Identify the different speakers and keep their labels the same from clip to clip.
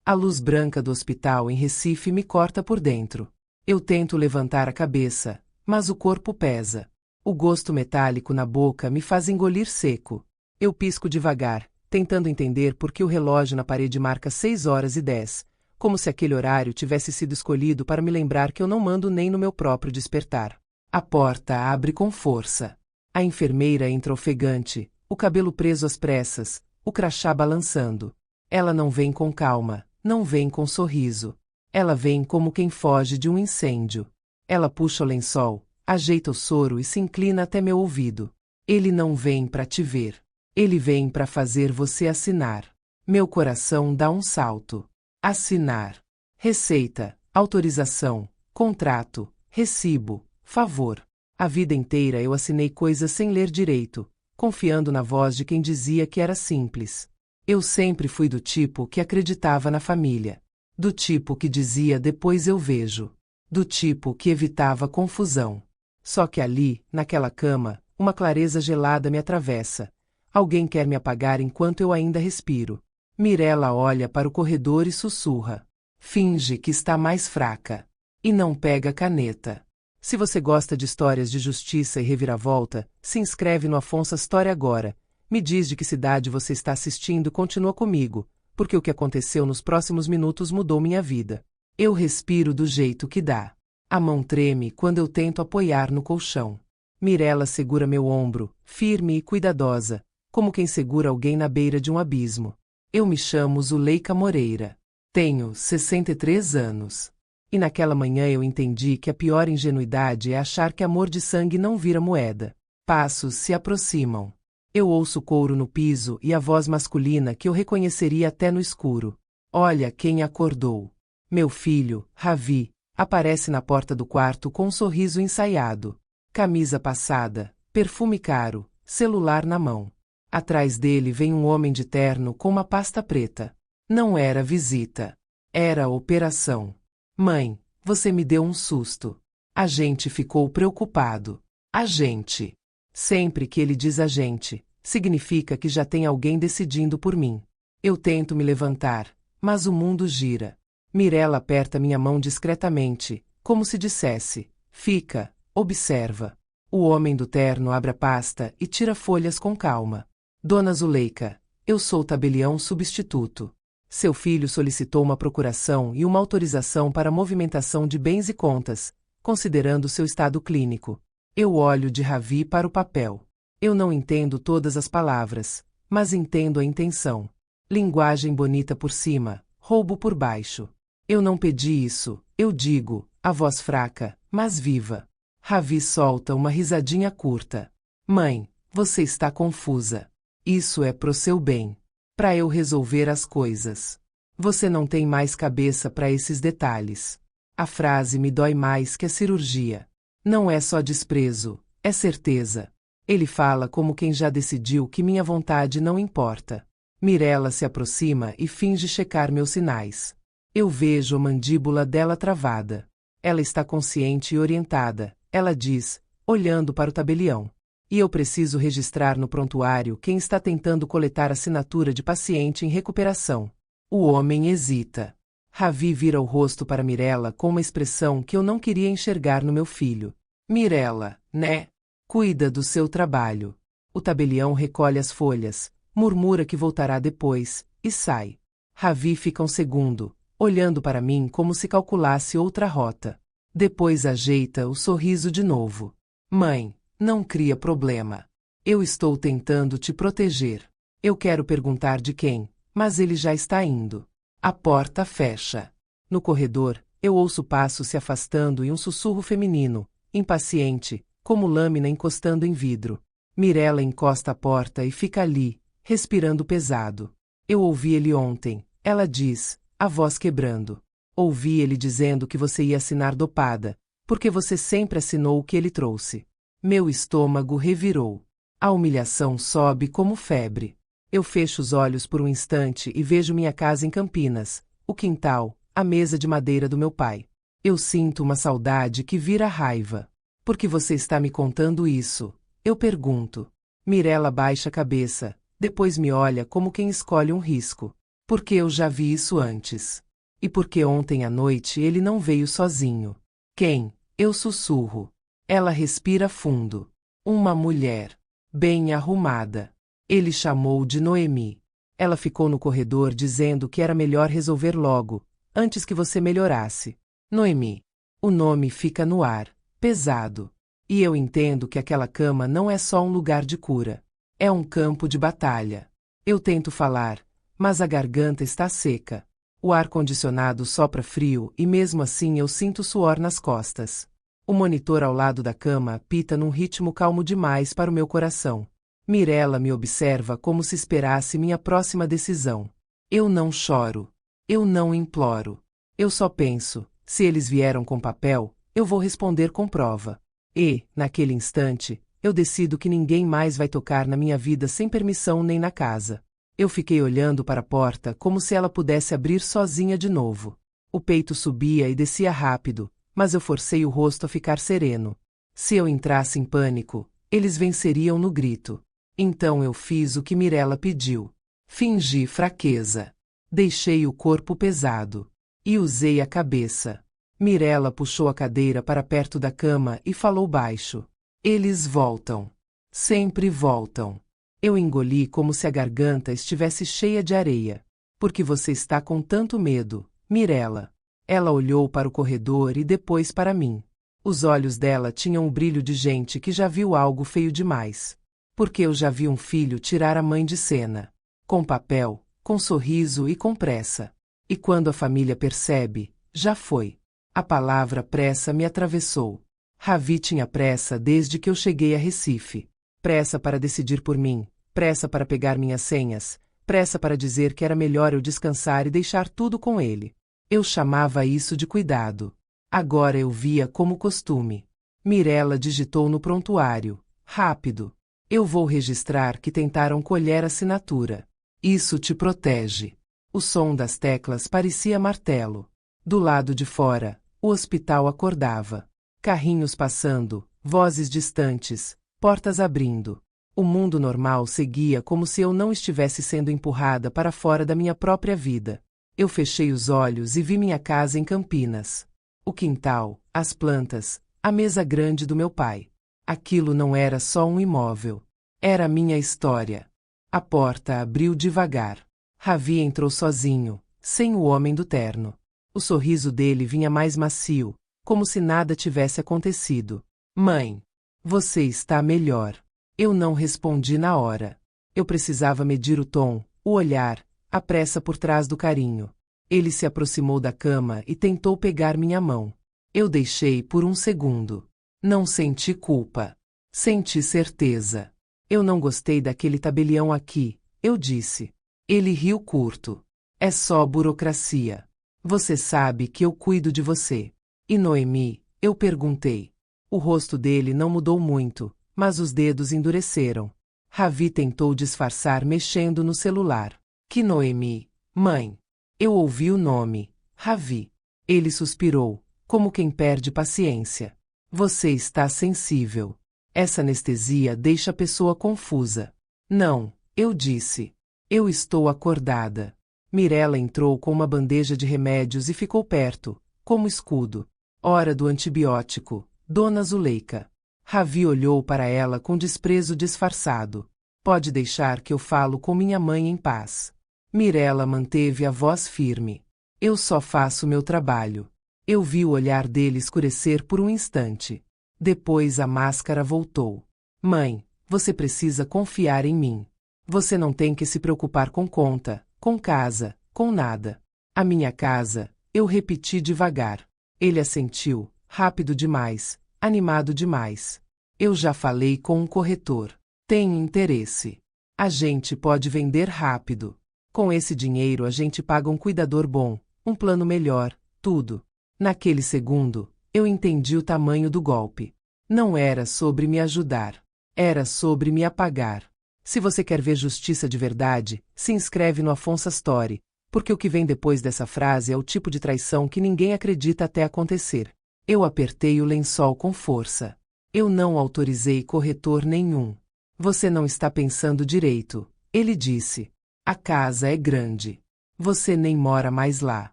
Speaker 1: A luz branca do hospital em Recife me corta por dentro. Eu tento levantar a cabeça, mas o corpo pesa. O gosto metálico na boca me faz engolir seco. Eu pisco devagar, tentando entender por que o relógio na parede marca 6h10, como se aquele horário tivesse sido escolhido para me lembrar que eu não mando nem no meu próprio despertar. A porta abre com força. A enfermeira entra ofegante, o cabelo preso às pressas, o crachá balançando. Ela não vem com calma, não vem com sorriso. Ela vem como quem foge de um incêndio. Ela puxa o lençol, ajeita o soro e se inclina até meu ouvido. Ele não vem para te ver. Ele vem para fazer você assinar. Meu coração dá um salto. Assinar. Receita, autorização, contrato, recibo, favor. A vida inteira eu assinei coisas sem ler direito, confiando na voz de quem dizia que era simples. Eu sempre fui do tipo que acreditava na família. Do tipo que dizia depois eu vejo. Do tipo que evitava confusão. Só que ali, naquela cama, uma clareza gelada me atravessa. Alguém quer me apagar enquanto eu ainda respiro. Mirella olha para o corredor e sussurra. Finge que está mais fraca. E não pega a caneta. Se você gosta de histórias de justiça e reviravolta, se inscreve no Afonso História agora. Me diz de que cidade você está assistindo e continua comigo, porque o que aconteceu nos próximos minutos mudou minha vida. Eu respiro do jeito que dá. A mão treme quando eu tento apoiar no colchão. Mirella segura meu ombro, firme e cuidadosa, como quem segura alguém na beira de um abismo. Eu me chamo Zuleika Moreira. Tenho 63 anos. E naquela manhã eu entendi que a pior ingenuidade é achar que amor de sangue não vira moeda. Passos se aproximam. Eu ouço couro no piso e a voz masculina que eu reconheceria até no escuro. Olha quem acordou. Meu filho, Ravi, aparece na porta do quarto com um sorriso ensaiado. Camisa passada, perfume caro, celular na mão. Atrás dele vem um homem de terno com uma pasta preta. Não era visita. Era operação. Mãe, você me deu um susto. A gente ficou preocupado. A gente. Sempre que ele diz a gente, significa que já tem alguém decidindo por mim. Eu tento me levantar, mas o mundo gira. Mirella aperta minha mão discretamente, como se dissesse, fica, observa. O homem do terno abre a pasta e tira folhas com calma. Dona Zuleika, eu sou tabelião substituto. Seu filho solicitou uma procuração e uma autorização para movimentação de bens e contas, considerando seu estado clínico. Eu olho de Ravi para o papel. Eu não entendo todas as palavras, mas entendo a intenção. Linguagem bonita por cima, roubo por baixo. Eu não pedi isso, eu digo, a voz fraca, mas viva. Ravi solta uma risadinha curta. Mãe, você está confusa. Isso é pro seu bem. Para eu resolver as coisas. Você não tem mais cabeça para esses detalhes. A frase me dói mais que a cirurgia. Não é só desprezo, é certeza. Ele fala como quem já decidiu que minha vontade não importa. Mirella se aproxima e finge checar meus sinais. Eu vejo a mandíbula dela travada. Ela está consciente e orientada, ela diz, olhando para o tabelião. E eu preciso registrar no prontuário quem está tentando coletar assinatura de paciente em recuperação. O homem hesita. Ravi vira o rosto para Mirella com uma expressão que eu não queria enxergar no meu filho. Mirella, né? Cuida do seu trabalho. O tabelião recolhe as folhas, murmura que voltará depois, e sai. Ravi fica um segundo, olhando para mim como se calculasse outra rota. Depois ajeita o sorriso de novo. Mãe, não cria problema. Eu estou tentando te proteger. Eu quero perguntar de quem, mas ele já está indo. A porta fecha. No corredor, eu ouço passos se afastando e um sussurro feminino, impaciente, como lâmina encostando em vidro. Mirella encosta a porta e fica ali, respirando pesado. Eu ouvi ele ontem, ela diz, a voz quebrando. Ouvi ele dizendo que você ia assinar dopada, porque você sempre assinou o que ele trouxe. Meu estômago revirou. A humilhação sobe como febre. Eu fecho os olhos por um instante e vejo minha casa em Campinas, o quintal, a mesa de madeira do meu pai. Eu sinto uma saudade que vira raiva. Por que você está me contando isso? Eu pergunto. Mirella baixa a cabeça, depois me olha como quem escolhe um risco. Porque eu já vi isso antes. E porque ontem à noite ele não veio sozinho. Quem? Eu sussurro. Ela respira fundo. Uma mulher. Bem arrumada. Ele chamou de Noemi. Ela ficou no corredor dizendo que era melhor resolver logo, antes que você melhorasse. Noemi. O nome fica no ar, pesado. E eu entendo que aquela cama não é só um lugar de cura. É um campo de batalha. Eu tento falar, mas a garganta está seca. O ar-condicionado sopra frio e mesmo assim eu sinto suor nas costas. O monitor ao lado da cama apita num ritmo calmo demais para o meu coração. Mirella me observa como se esperasse minha próxima decisão. Eu não choro. Eu não imploro. Eu só penso, se eles vieram com papel, eu vou responder com prova. E, naquele instante, eu decido que ninguém mais vai tocar na minha vida sem permissão nem na casa. Eu fiquei olhando para a porta como se ela pudesse abrir sozinha de novo. O peito subia e descia rápido, mas eu forcei o rosto a ficar sereno. Se eu entrasse em pânico, eles venceriam no grito. Então eu fiz o que Mirella pediu. Fingi fraqueza. Deixei o corpo pesado. E usei a cabeça. Mirella puxou a cadeira para perto da cama e falou baixo. Eles voltam. Sempre voltam. Eu engoli como se a garganta estivesse cheia de areia. Por que você está com tanto medo, Mirella? Ela olhou para o corredor e depois para mim. Os olhos dela tinham o brilho de gente que já viu algo feio demais. Porque eu já vi um filho tirar a mãe de cena. Com papel, com sorriso e com pressa. E quando a família percebe, já foi. A palavra pressa me atravessou. Ravi tinha pressa desde que eu cheguei a Recife. Pressa para decidir por mim, pressa para pegar minhas senhas, pressa para dizer que era melhor eu descansar e deixar tudo com ele. Eu chamava isso de cuidado. Agora eu via como costume. Mirella digitou no prontuário. Rápido. Eu vou registrar que tentaram colher a assinatura. Isso te protege. O som das teclas parecia martelo. Do lado de fora, o hospital acordava. Carrinhos passando, vozes distantes, portas abrindo. O mundo normal seguia como se eu não estivesse sendo empurrada para fora da minha própria vida. Eu fechei os olhos e vi minha casa em Campinas. O quintal, as plantas, a mesa grande do meu pai. Aquilo não era só um imóvel. Era a minha história. A porta abriu devagar. Ravi entrou sozinho, sem o homem do terno. O sorriso dele vinha mais macio, como se nada tivesse acontecido. Mãe, você está melhor. Eu não respondi na hora. Eu precisava medir o tom, o olhar, a pressa por trás do carinho. Ele se aproximou da cama e tentou pegar minha mão. Eu deixei por um segundo. Não senti culpa. Senti certeza. Eu não gostei daquele tabelião aqui, eu disse. Ele riu curto. É só burocracia. Você sabe que eu cuido de você. E Noemi? Eu perguntei. O rosto dele não mudou muito, mas os dedos endureceram. Ravi tentou disfarçar mexendo no celular. Que Noemi? Mãe. Eu ouvi o nome. Ravi. Ele suspirou, como quem perde paciência. Você está sensível. Essa anestesia deixa a pessoa confusa. Não, eu disse. Eu estou acordada. Mirella entrou com uma bandeja de remédios e ficou perto, como escudo. Hora do antibiótico, Dona Zuleika. Ravi olhou para ela com desprezo disfarçado. Pode deixar que eu falo com minha mãe em paz. Mirella manteve a voz firme. Eu só faço meu trabalho. Eu vi o olhar dele escurecer por um instante. Depois a máscara voltou. Mãe, você precisa confiar em mim. Você não tem que se preocupar com conta, com casa, com nada. A minha casa, eu repeti devagar. Ele assentiu, rápido demais, animado demais. Eu já falei com um corretor. Tem interesse. A gente pode vender rápido. Com esse dinheiro a gente paga um cuidador bom, um plano melhor, tudo. Naquele segundo, eu entendi o tamanho do golpe. Não era sobre me ajudar. Era sobre me apagar. Se você quer ver justiça de verdade, se inscreve no Afonso Story, porque o que vem depois dessa frase é o tipo de traição que ninguém acredita até acontecer. Eu apertei o lençol com força. Eu não autorizei corretor nenhum. Você não está pensando direito, ele disse. A casa é grande. Você nem mora mais lá.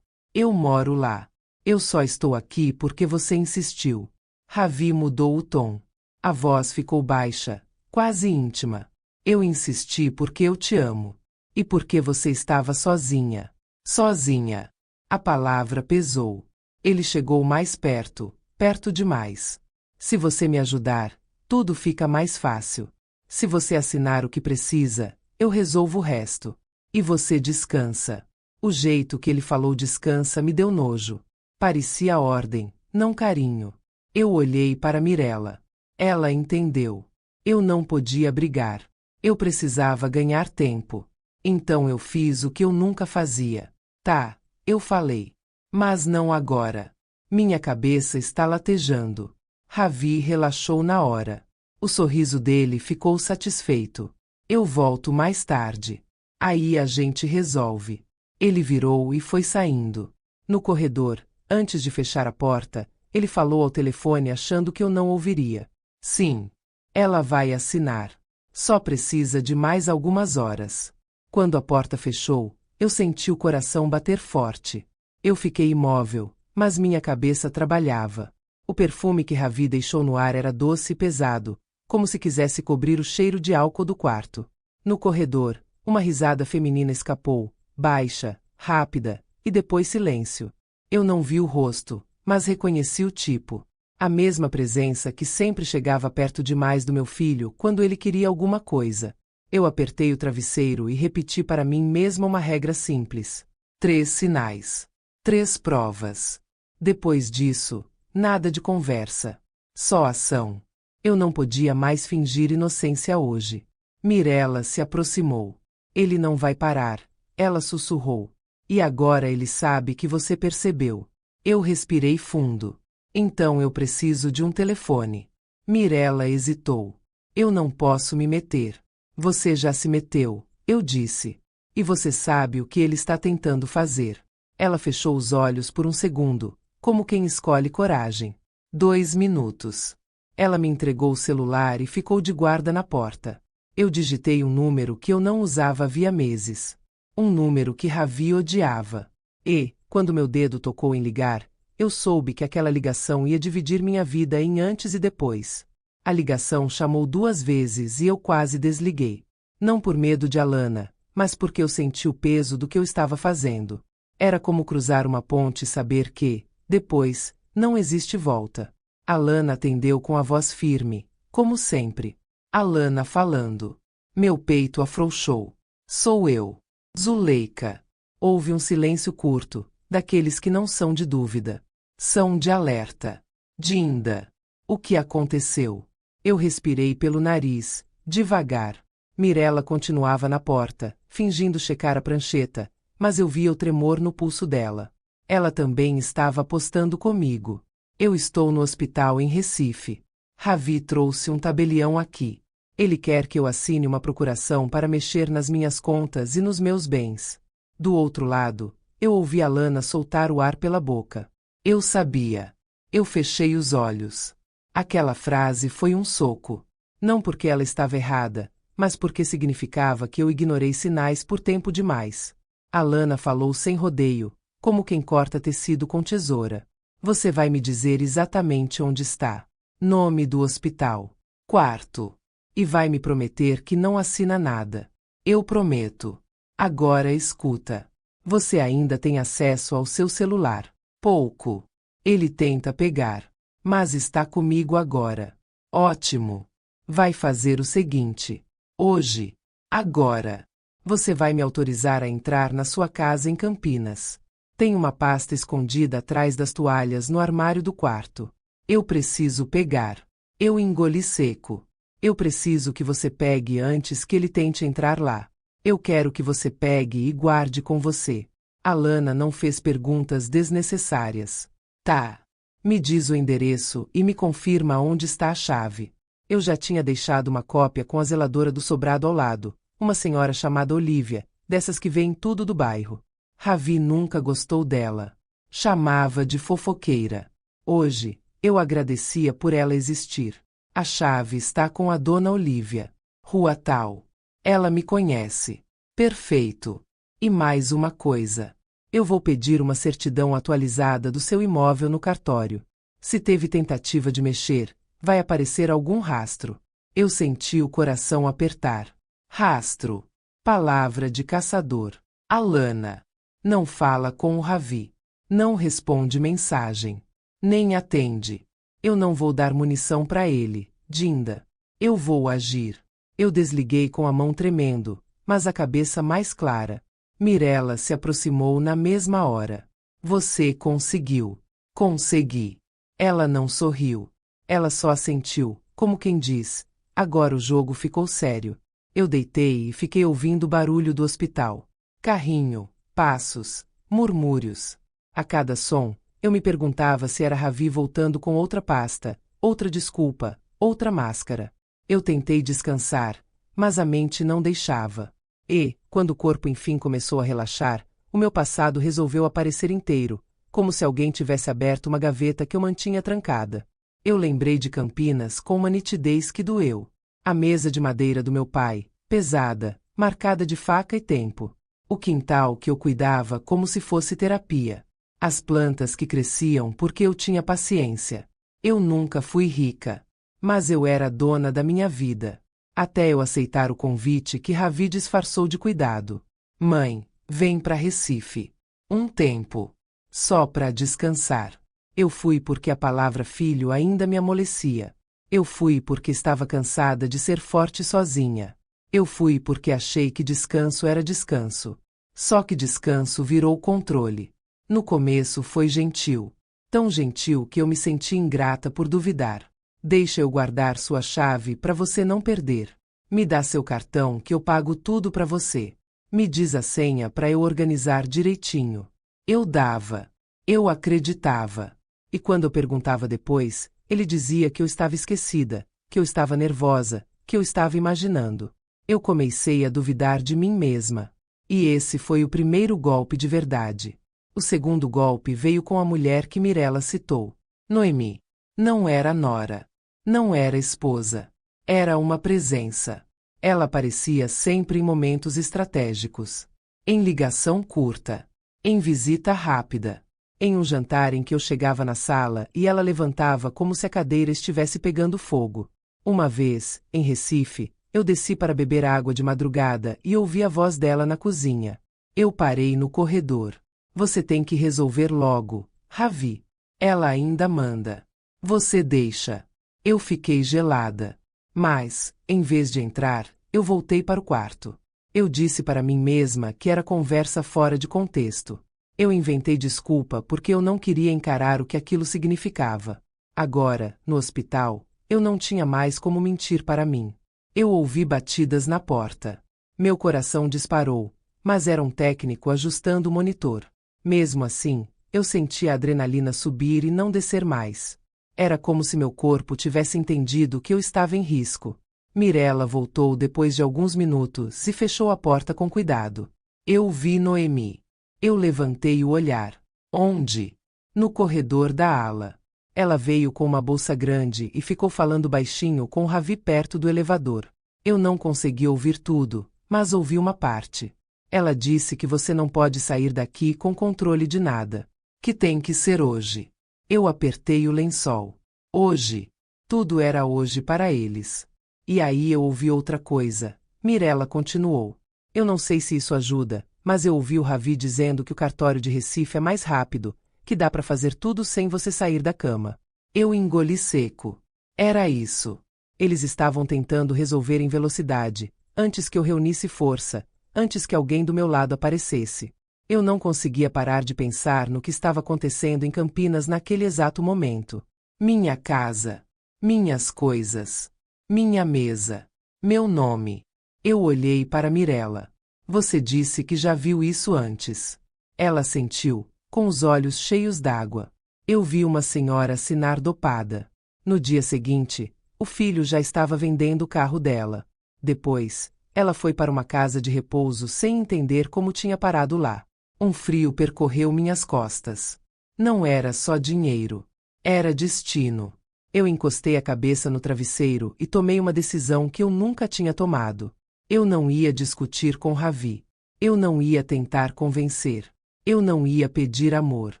Speaker 1: Eu moro lá. Eu só estou aqui porque você insistiu. Ravi mudou o tom. A voz ficou baixa, quase íntima. Eu insisti porque eu te amo. E porque você estava sozinha. Sozinha. A palavra pesou. Ele chegou mais perto, perto demais. Se você me ajudar, tudo fica mais fácil. Se você assinar o que precisa, eu resolvo o resto. E você descansa. O jeito que ele falou descansa me deu nojo. Parecia ordem, não carinho. Eu olhei para Mirella. Ela entendeu. Eu não podia brigar. Eu precisava ganhar tempo. Então eu fiz o que eu nunca fazia. Tá, eu falei. Mas não agora. Minha cabeça está latejando. Ravi relaxou na hora. O sorriso dele ficou satisfeito. Eu volto mais tarde. Aí a gente resolve. Ele virou e foi saindo. No corredor, antes de fechar a porta, ele falou ao telefone achando que eu não ouviria. Sim. Ela vai assinar. Só precisa de mais algumas horas. Quando a porta fechou, eu senti o coração bater forte. Eu fiquei imóvel, mas minha cabeça trabalhava. O perfume que Ravi deixou no ar era doce e pesado, como se quisesse cobrir o cheiro de álcool do quarto. No corredor, uma risada feminina escapou, baixa, rápida, e depois silêncio. Eu não vi o rosto, mas reconheci o tipo. A mesma presença que sempre chegava perto demais do meu filho quando ele queria alguma coisa. Eu apertei o travesseiro e repeti para mim mesma uma regra simples. 3 sinais. 3 provas. Depois disso, nada de conversa. Só ação. Eu não podia mais fingir inocência hoje. Mirella se aproximou. Ele não vai parar, ela sussurrou. E agora ele sabe que você percebeu. Eu respirei fundo. Então eu preciso de um telefone. Mirella hesitou. Eu não posso me meter. Você já se meteu, eu disse. E você sabe o que ele está tentando fazer. Ela fechou os olhos por um segundo, como quem escolhe coragem. 2 minutos. Ela me entregou o celular e ficou de guarda na porta. Eu digitei um número que eu não usava havia meses. Um número que Ravi odiava. E, quando meu dedo tocou em ligar, eu soube que aquela ligação ia dividir minha vida em antes e depois. A ligação chamou 2 vezes e eu quase desliguei. Não por medo de Alana, mas porque eu senti o peso do que eu estava fazendo. Era como cruzar uma ponte e saber que, depois, não existe volta. Alana atendeu com a voz firme, como sempre. Alana falando. Meu peito afrouxou. Sou eu. Zuleika. Houve um silêncio curto, daqueles que não são de dúvida. São de alerta. Dinda. O que aconteceu? Eu respirei pelo nariz, devagar. Mirella continuava na porta, fingindo checar a prancheta, mas eu via o tremor no pulso dela. Ela também estava apostando comigo. Eu estou no hospital em Recife. Ravi trouxe um tabelião aqui. Ele quer que eu assine uma procuração para mexer nas minhas contas e nos meus bens. Do outro lado, eu ouvi Alana soltar o ar pela boca. Eu sabia. Eu fechei os olhos. Aquela frase foi um soco. Não porque ela estava errada, mas porque significava que eu ignorei sinais por tempo demais. Alana falou sem rodeio, como quem corta tecido com tesoura. Você vai me dizer exatamente onde está. Nome do hospital. Quarto. E vai me prometer que não assina nada. Eu prometo. Agora escuta. Você ainda tem acesso ao seu celular. Pouco. Ele tenta pegar. Mas está comigo agora. Ótimo. Vai fazer o seguinte. Hoje. Agora. Você vai me autorizar a entrar na sua casa em Campinas. Tem uma pasta escondida atrás das toalhas no armário do quarto. Eu preciso pegar. Eu engoli seco. Eu preciso que você pegue antes que ele tente entrar lá. Eu quero que você pegue e guarde com você. Alana não fez perguntas desnecessárias. Tá. Me diz o endereço e me confirma onde está a chave. Eu já tinha deixado uma cópia com a zeladora do sobrado ao lado, uma senhora chamada Olívia, dessas que vêem tudo do bairro. Ravi nunca gostou dela. Chamava de fofoqueira. Hoje, eu agradecia por ela existir. A chave está com a dona Olívia. Rua tal. Ela me conhece. Perfeito. E mais uma coisa. Eu vou pedir uma certidão atualizada do seu imóvel no cartório. Se teve tentativa de mexer, vai aparecer algum rastro. Eu senti o coração apertar. Rastro. Palavra de caçador. Alana. Não fala com o Ravi. Não responde mensagem. Nem atende. Eu não vou dar munição para ele, Dinda. Eu vou agir. Eu desliguei com a mão tremendo, mas a cabeça mais clara. Mirella se aproximou na mesma hora. Você conseguiu. Consegui. Ela não sorriu. Ela só assentiu, como quem diz, agora o jogo ficou sério. Eu deitei e fiquei ouvindo o barulho do hospital. Carrinho, passos, murmúrios. A cada som, eu me perguntava se era Ravi voltando com outra pasta, outra desculpa, outra máscara. Eu tentei descansar, mas a mente não deixava. E, quando o corpo enfim começou a relaxar, o meu passado resolveu aparecer inteiro, como se alguém tivesse aberto uma gaveta que eu mantinha trancada. Eu lembrei de Campinas com uma nitidez que doeu. A mesa de madeira do meu pai, pesada, marcada de faca e tempo. O quintal que eu cuidava como se fosse terapia. As plantas que cresciam porque eu tinha paciência. Eu nunca fui rica. Mas eu era dona da minha vida. Até eu aceitar o convite que Ravi disfarçou de cuidado. Mãe, vem para Recife. Um tempo. Só para descansar. Eu fui porque a palavra filho ainda me amolecia. Eu fui porque estava cansada de ser forte sozinha. Eu fui porque achei que descanso era descanso. Só que descanso virou controle. No começo foi gentil. Tão gentil que eu me senti ingrata por duvidar. Deixa eu guardar sua chave para você não perder. Me dá seu cartão que eu pago tudo para você. Me diz a senha para eu organizar direitinho. Eu dava. Eu acreditava. E quando eu perguntava depois, ele dizia que eu estava esquecida, que eu estava nervosa, que eu estava imaginando. Eu comecei a duvidar de mim mesma. E esse foi o primeiro golpe de verdade. O segundo golpe veio com a mulher que Mirella citou. Noemi. Não era nora. Não era esposa. Era uma presença. Ela aparecia sempre em momentos estratégicos. Em ligação curta. Em visita rápida. Em um jantar em que eu chegava na sala e ela levantava como se a cadeira estivesse pegando fogo. Uma vez, em Recife, eu desci para beber água de madrugada e ouvi a voz dela na cozinha. Eu parei no corredor. Você tem que resolver logo, Ravi. Ela ainda manda. Você deixa. Eu fiquei gelada. Mas, em vez de entrar, eu voltei para o quarto. Eu disse para mim mesma que era conversa fora de contexto. Eu inventei desculpa porque eu não queria encarar o que aquilo significava. Agora, no hospital, eu não tinha mais como mentir para mim. Eu ouvi batidas na porta. Meu coração disparou, mas era um técnico ajustando o monitor. Mesmo assim, eu senti a adrenalina subir e não descer mais. Era como se meu corpo tivesse entendido que eu estava em risco. Mirella voltou depois de alguns minutos e fechou a porta com cuidado. Eu vi Noemi. Eu levantei o olhar. Onde? No corredor da ala. Ela veio com uma bolsa grande e ficou falando baixinho com Ravi perto do elevador. Eu não consegui ouvir tudo, mas ouvi uma parte. Ela disse que você não pode sair daqui com controle de nada. Que tem que ser hoje. Eu apertei o lençol. Hoje. Tudo era hoje para eles. E aí eu ouvi outra coisa. Mirella continuou. Eu não sei se isso ajuda, mas eu ouvi o Ravi dizendo que o cartório de Recife é mais rápido, que dá para fazer tudo sem você sair da cama. Eu engoli seco. Era isso. Eles estavam tentando resolver em velocidade, antes que eu reunisse força, antes que alguém do meu lado aparecesse. Eu não conseguia parar de pensar no que estava acontecendo em Campinas naquele exato momento. Minha casa. Minhas coisas. Minha mesa. Meu nome. Eu olhei para Mirella. Você disse que já viu isso antes. Ela assentiu, com os olhos cheios d'água. Eu vi uma senhora assinar dopada. No dia seguinte, o filho já estava vendendo o carro dela. Depois, ela foi para uma casa de repouso sem entender como tinha parado lá. Um frio percorreu minhas costas. Não era só dinheiro. Era destino. Eu encostei a cabeça no travesseiro e tomei uma decisão que eu nunca tinha tomado. Eu não ia discutir com Ravi. Eu não ia tentar convencer. Eu não ia pedir amor.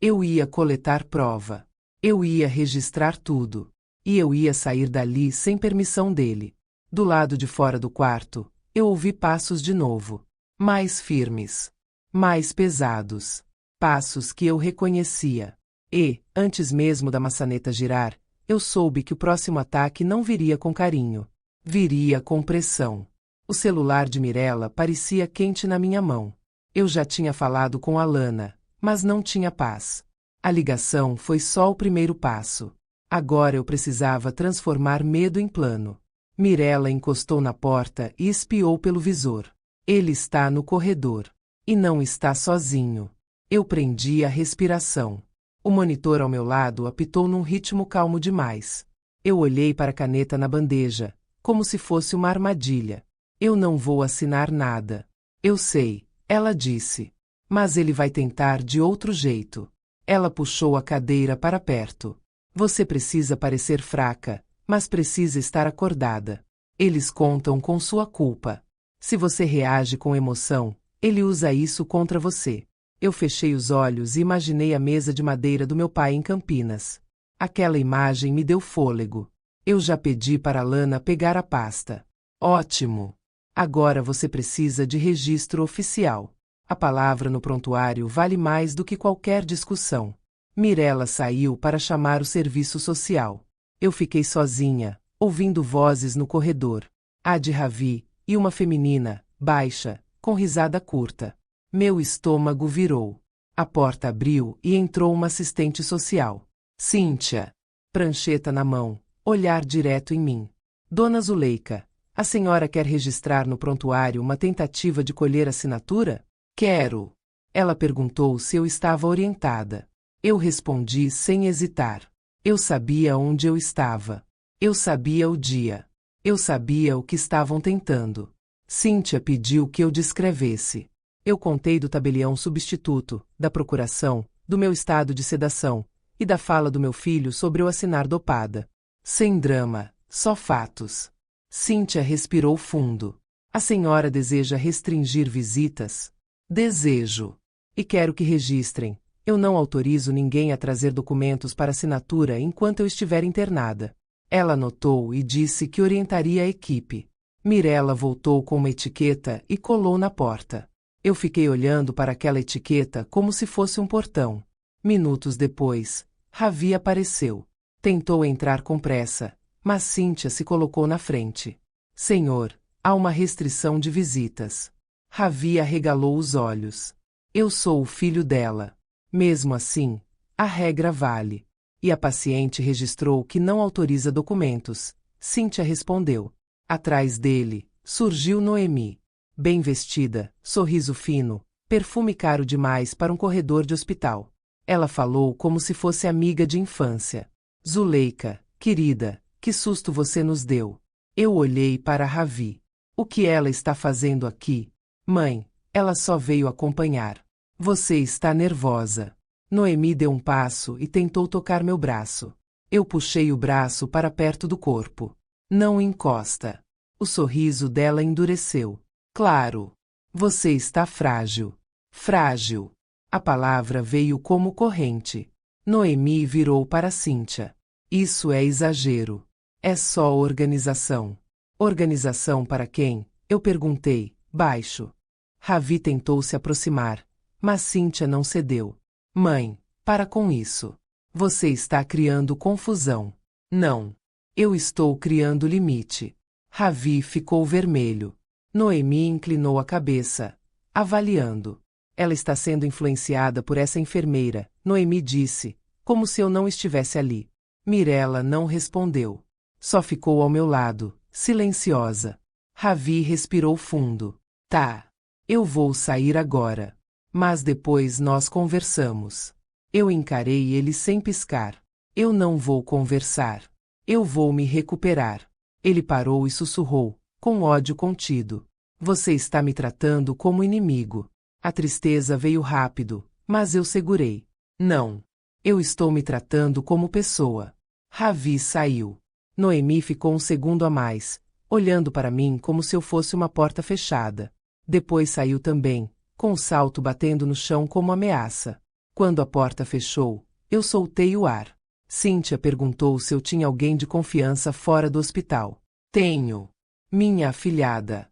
Speaker 1: Eu ia coletar prova. Eu ia registrar tudo. E eu ia sair dali sem permissão dele. Do lado de fora do quarto, eu ouvi passos de novo. Mais firmes. Mais pesados. Passos que eu reconhecia. E, antes mesmo da maçaneta girar, eu soube que o próximo ataque não viria com carinho. Viria com pressão. O celular de Mirella parecia quente na minha mão. Eu já tinha falado com Alana, mas não tinha paz. A ligação foi só o primeiro passo. Agora eu precisava transformar medo em plano. Mirella encostou na porta e espiou pelo visor. Ele está no corredor. E não está sozinho. Eu prendi a respiração. O monitor ao meu lado apitou num ritmo calmo demais. Eu olhei para a caneta na bandeja, como se fosse uma armadilha. Eu não vou assinar nada. Eu sei, ela disse. Mas ele vai tentar de outro jeito. Ela puxou a cadeira para perto. Você precisa parecer fraca, mas precisa estar acordada. Eles contam com sua culpa. Se você reage com emoção, ele usa isso contra você. Eu fechei os olhos e imaginei a mesa de madeira do meu pai em Campinas. Aquela imagem me deu fôlego. Eu já pedi para Lana pegar a pasta. Ótimo! Agora você precisa de registro oficial. A palavra no prontuário vale mais do que qualquer discussão. Mirella saiu para chamar o serviço social. Eu fiquei sozinha, ouvindo vozes no corredor. A de Ravi, e uma feminina, baixa, com risada curta. Meu estômago virou. A porta abriu e entrou uma assistente social. Cíntia. Prancheta na mão, olhar direto em mim. Dona Zuleika, a senhora quer registrar no prontuário uma tentativa de colher assinatura? Quero. Ela perguntou se eu estava orientada. Eu respondi sem hesitar. Eu sabia onde eu estava. Eu sabia o dia. Eu sabia o que estavam tentando. Cíntia pediu que eu descrevesse. Eu contei do tabelião substituto, da procuração, do meu estado de sedação, e da fala do meu filho sobre eu assinar dopada. Sem drama, só fatos. Cíntia respirou fundo. A senhora deseja restringir visitas? Desejo. E quero que registrem. Eu não autorizo ninguém a trazer documentos para assinatura enquanto eu estiver internada. Ela anotou e disse que orientaria a equipe. Mirella voltou com uma etiqueta e colou na porta. Eu fiquei olhando para aquela etiqueta como se fosse um portão. Minutos depois, Ravi apareceu. Tentou entrar com pressa, mas Cíntia se colocou na frente. Senhor, há uma restrição de visitas. Ravi arregalou os olhos. Eu sou o filho dela. Mesmo assim, a regra vale. E a paciente registrou que não autoriza documentos. Cíntia respondeu. Atrás dele, surgiu Noemi. Bem vestida, sorriso fino, perfume caro demais para um corredor de hospital. Ela falou como se fosse amiga de infância. Zuleika, querida, que susto você nos deu. Eu olhei para Ravi. O que ela está fazendo aqui? Mãe, ela só veio acompanhar. Você está nervosa. Noemi deu um passo e tentou tocar meu braço. Eu puxei o braço para perto do corpo. Não encosta. O sorriso dela endureceu. Claro. Você está frágil. Frágil. A palavra veio como corrente. Noemi virou para Cíntia. Isso é exagero. É só organização. Organização para quem? Eu perguntei, baixo. Ravi tentou se aproximar, mas Cíntia não cedeu. Mãe, para com isso. Você está criando confusão. Não. Eu estou criando limite. Ravi ficou vermelho. Noemi inclinou a cabeça, avaliando. Ela está sendo influenciada por essa enfermeira, Noemi disse, como se eu não estivesse ali. Mirella não respondeu. Só ficou ao meu lado, silenciosa. Ravi respirou fundo. Tá. Eu vou sair agora. Mas depois nós conversamos. Eu encarei ele sem piscar. Eu não vou conversar. Eu vou me recuperar. Ele parou e sussurrou, com ódio contido. Você está me tratando como inimigo. A tristeza veio rápido, mas eu segurei. Não. Eu estou me tratando como pessoa. Ravi saiu. Noemi ficou um segundo a mais, olhando para mim como se eu fosse uma porta fechada. Depois saiu também, com o salto batendo no chão como ameaça. Quando a porta fechou, eu soltei o ar. Cíntia perguntou se eu tinha alguém de confiança fora do hospital. Tenho. Minha afilhada.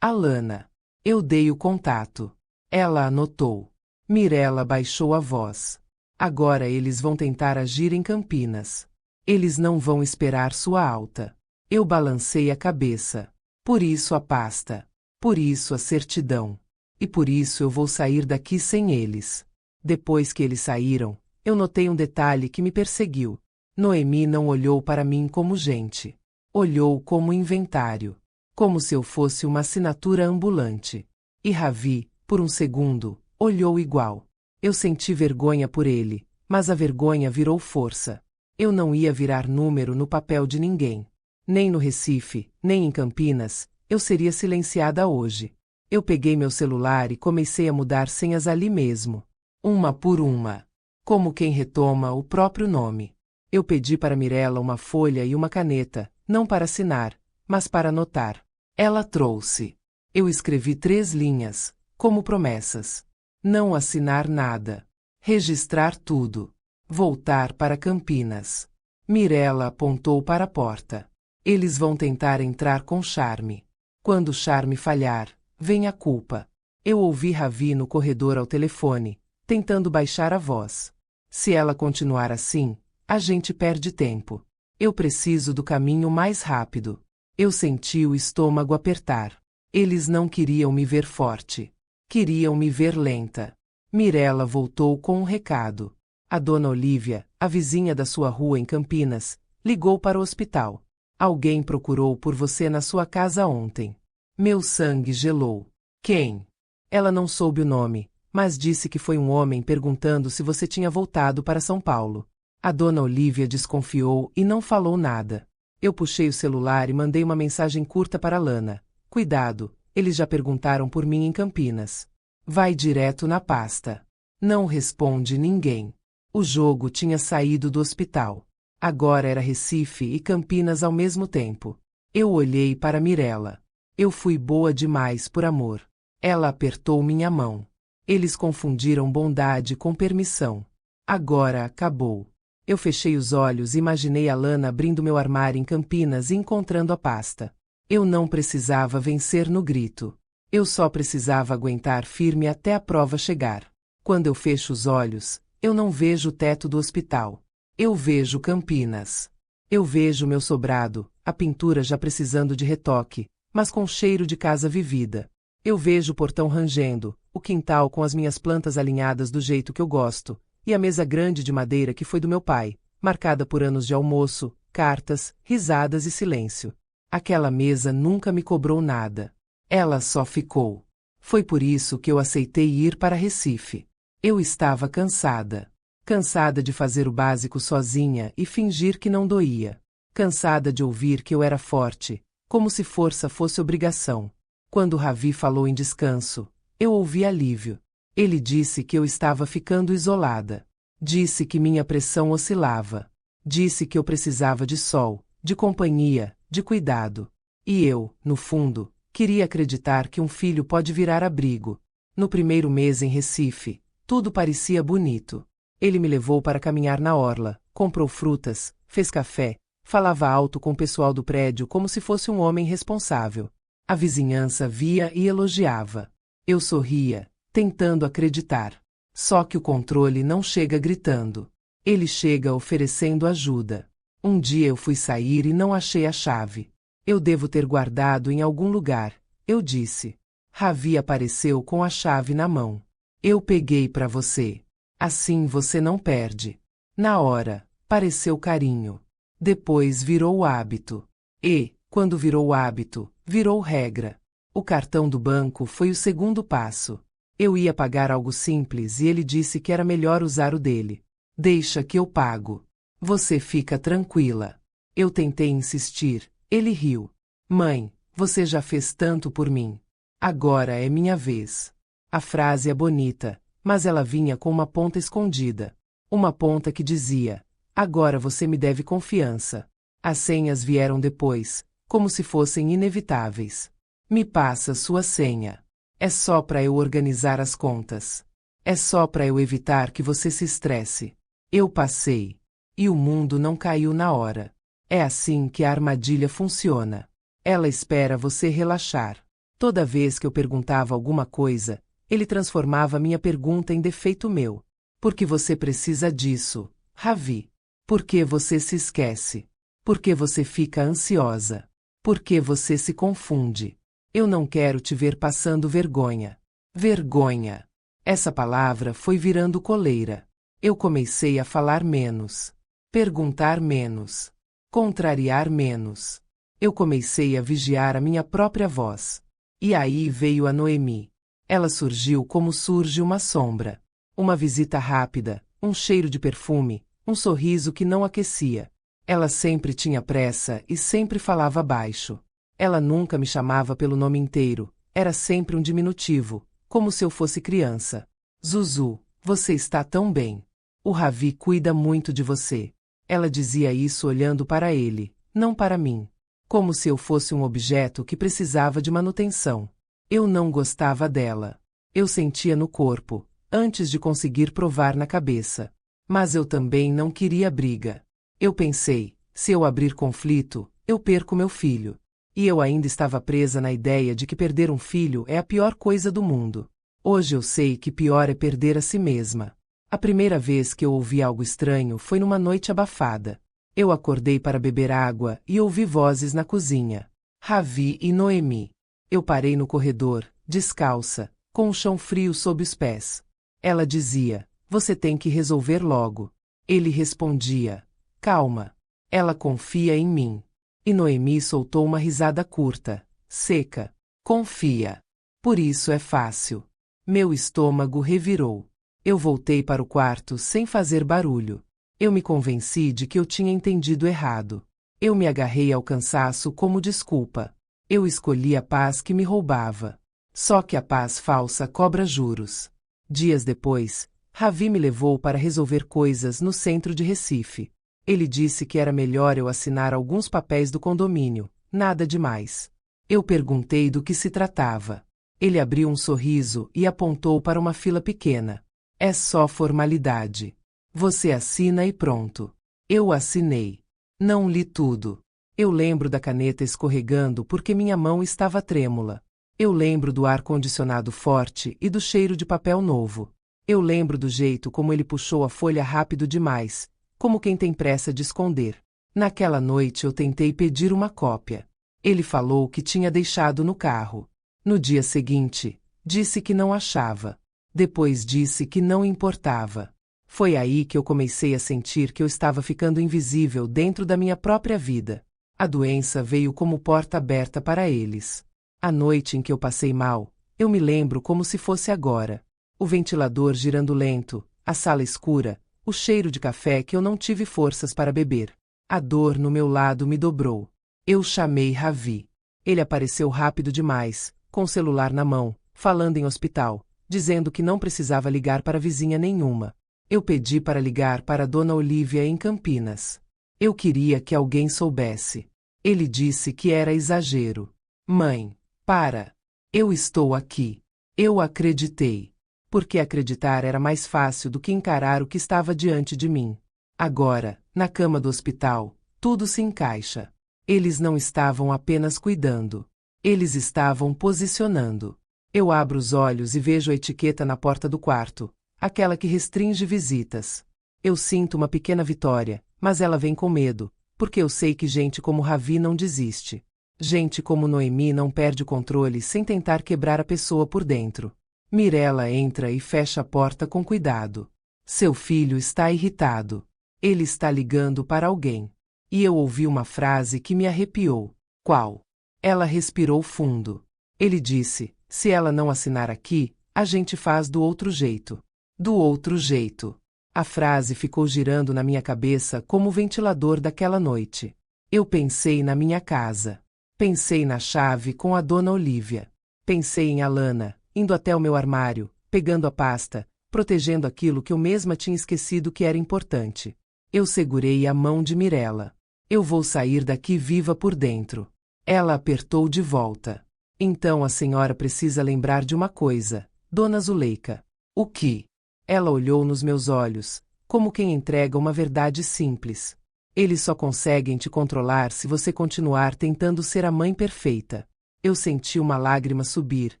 Speaker 1: Alana. Eu dei o contato. Ela anotou. Mirella baixou a voz. Agora eles vão tentar agir em Campinas. Eles não vão esperar sua alta. Eu balancei a cabeça. Por isso a pasta. Por isso a certidão. E por isso eu vou sair daqui sem eles. Depois que eles saíram, eu notei um detalhe que me perseguiu. Noemi não olhou para mim como gente. Olhou como inventário. Como se eu fosse uma assinatura ambulante. E Ravi, por um segundo, olhou igual. Eu senti vergonha por ele, mas a vergonha virou força. Eu não ia virar número no papel de ninguém. Nem no Recife, nem em Campinas, eu seria silenciada hoje. Eu peguei meu celular e comecei a mudar senhas ali mesmo. Uma por uma. Como quem retoma o próprio nome. Eu pedi para Mirella uma folha e uma caneta, não para assinar, mas para anotar. Ela trouxe. Eu escrevi 3 linhas, como promessas. Não assinar nada. Registrar tudo. Voltar para Campinas. Mirella apontou para a porta. Eles vão tentar entrar com charme. Quando o charme falhar, vem a culpa. Eu ouvi Ravi no corredor ao telefone, tentando baixar a voz. Se ela continuar assim, a gente perde tempo. Eu preciso do caminho mais rápido. Eu senti o estômago apertar. Eles não queriam me ver forte. Queriam me ver lenta. Mirella voltou com um recado. A dona Olívia, a vizinha da sua rua em Campinas, ligou para o hospital. Alguém procurou por você na sua casa ontem. Meu sangue gelou. Quem? Ela não soube o nome, mas disse que foi um homem perguntando se você tinha voltado para São Paulo. A dona Olívia desconfiou e não falou nada. Eu puxei o celular e mandei uma mensagem curta para Lana. Cuidado, eles já perguntaram por mim em Campinas. Vai direto na pasta. Não responde ninguém. O jogo tinha saído do hospital. Agora era Recife e Campinas ao mesmo tempo. Eu olhei para Mirella. Eu fui boa demais por amor. Ela apertou minha mão. Eles confundiram bondade com permissão. Agora acabou. Eu fechei os olhos e imaginei a Lana abrindo meu armário em Campinas e encontrando a pasta. Eu não precisava vencer no grito. Eu só precisava aguentar firme até a prova chegar. Quando eu fecho os olhos, eu não vejo o teto do hospital. Eu vejo Campinas. Eu vejo meu sobrado, a pintura já precisando de retoque, mas com cheiro de casa vivida. Eu vejo o portão rangendo, o quintal com as minhas plantas alinhadas do jeito que eu gosto, e a mesa grande de madeira que foi do meu pai, marcada por anos de almoço, cartas, risadas e silêncio. Aquela mesa nunca me cobrou nada. Ela só ficou. Foi por isso que eu aceitei ir para Recife. Eu estava cansada. Cansada de fazer o básico sozinha e fingir que não doía. Cansada de ouvir que eu era forte, como se força fosse obrigação. Quando Ravi falou em descanso, eu ouvi alívio. Ele disse que eu estava ficando isolada. Disse que minha pressão oscilava. Disse que eu precisava de sol, de companhia, de cuidado. E eu, no fundo, queria acreditar que um filho pode virar abrigo. No primeiro mês em Recife, tudo parecia bonito. Ele me levou para caminhar na orla, comprou frutas, fez café, falava alto com o pessoal do prédio como se fosse um homem responsável. A vizinhança via e elogiava. Eu sorria, tentando acreditar. Só que o controle não chega gritando. Ele chega oferecendo ajuda. Um dia eu fui sair e não achei a chave. Eu devo ter guardado em algum lugar, eu disse. Ravi apareceu com a chave na mão. Eu peguei para você. Assim você não perde. Na hora, pareceu carinho. Depois virou hábito. E, quando virou hábito, virou regra. O cartão do banco foi o segundo passo. Eu ia pagar algo simples e ele disse que era melhor usar o dele. Deixa que eu pago. Você fica tranquila. Eu tentei insistir. Ele riu. Mãe, você já fez tanto por mim. Agora é minha vez. A frase é bonita, mas ela vinha com uma ponta escondida. Uma ponta que dizia: agora você me deve confiança. As senhas vieram depois, como se fossem inevitáveis. Me passa sua senha. É só para eu organizar as contas. É só para eu evitar que você se estresse. Eu passei. E o mundo não caiu na hora. É assim que a armadilha funciona. Ela espera você relaxar. Toda vez que eu perguntava alguma coisa, ele transformava minha pergunta em defeito meu. Por que você precisa disso, Ravi? Por que você se esquece? Por que você fica ansiosa? Por que você se confunde? Eu não quero te ver passando vergonha. Vergonha. Essa palavra foi virando coleira. Eu comecei a falar menos. Perguntar menos. Contrariar menos. Eu comecei a vigiar a minha própria voz. E aí veio a Noemi. Ela surgiu como surge uma sombra. Uma visita rápida, um cheiro de perfume, um sorriso que não aquecia. Ela sempre tinha pressa e sempre falava baixo. Ela nunca me chamava pelo nome inteiro, era sempre um diminutivo, como se eu fosse criança. Zuzu, você está tão bem. O Ravi cuida muito de você. Ela dizia isso olhando para ele, não para mim. Como se eu fosse um objeto que precisava de manutenção. Eu não gostava dela. Eu sentia no corpo, antes de conseguir provar na cabeça. Mas eu também não queria briga. Eu pensei, se eu abrir conflito, eu perco meu filho. E eu ainda estava presa na ideia de que perder um filho é a pior coisa do mundo. Hoje eu sei que pior é perder a si mesma. A primeira vez que eu ouvi algo estranho foi numa noite abafada. Eu acordei para beber água e ouvi vozes na cozinha. Ravi e Noemi. Eu parei no corredor, descalça, com o chão frio sob os pés. Ela dizia, você tem que resolver logo. Ele respondia, calma. Ela confia em mim. E Noemi soltou uma risada curta, seca. Confia. Por isso é fácil. Meu estômago revirou. Eu voltei para o quarto sem fazer barulho. Eu me convenci de que eu tinha entendido errado. Eu me agarrei ao cansaço como desculpa. Eu escolhi a paz que me roubava. Só que a paz falsa cobra juros. Dias depois, Ravi me levou para resolver coisas no centro de Recife. Ele disse que era melhor eu assinar alguns papéis do condomínio, nada demais. Eu perguntei do que se tratava. Ele abriu um sorriso e apontou para uma fila pequena. É só formalidade. Você assina e pronto. Eu assinei. Não li tudo. Eu lembro da caneta escorregando porque minha mão estava trêmula. Eu lembro do ar-condicionado forte e do cheiro de papel novo. Eu lembro do jeito como ele puxou a folha rápido demais, como quem tem pressa de esconder. Naquela noite eu tentei pedir uma cópia. Ele falou que tinha deixado no carro. No dia seguinte, disse que não achava. Depois disse que não importava. Foi aí que eu comecei a sentir que eu estava ficando invisível dentro da minha própria vida. A doença veio como porta aberta para eles. A noite em que eu passei mal, eu me lembro como se fosse agora. O ventilador girando lento, a sala escura, o cheiro de café que eu não tive forças para beber. A dor no meu lado me dobrou. Eu chamei Ravi. Ele apareceu rápido demais, com o celular na mão, falando em hospital, dizendo que não precisava ligar para vizinha nenhuma. Eu pedi para ligar para a Dona Olívia em Campinas. Eu queria que alguém soubesse. Ele disse que era exagero. Mãe, para. Eu estou aqui. Eu acreditei. Porque acreditar era mais fácil do que encarar o que estava diante de mim. Agora, na cama do hospital, tudo se encaixa. Eles não estavam apenas cuidando. Eles estavam posicionando. Eu abro os olhos e vejo a etiqueta na porta do quarto. Aquela que restringe visitas. Eu sinto uma pequena vitória, mas ela vem com medo, porque eu sei que gente como Ravi não desiste. Gente como Noemi não perde o controle sem tentar quebrar a pessoa por dentro. Mirella entra e fecha a porta com cuidado. Seu filho está irritado. Ele está ligando para alguém. E eu ouvi uma frase que me arrepiou. Qual? Ela respirou fundo. Ele disse, se ela não assinar aqui, a gente faz do outro jeito. Do outro jeito. A frase ficou girando na minha cabeça como o ventilador daquela noite. Eu pensei na minha casa. Pensei na chave com a Dona Olívia. Pensei em Alana, indo até o meu armário, pegando a pasta, protegendo aquilo que eu mesma tinha esquecido que era importante. Eu segurei a mão de Mirella. Eu vou sair daqui viva por dentro. Ela apertou de volta. Então a senhora precisa lembrar de uma coisa, Dona Zuleika. O que? Ela olhou nos meus olhos, como quem entrega uma verdade simples. Eles só conseguem te controlar se você continuar tentando ser a mãe perfeita. Eu senti uma lágrima subir,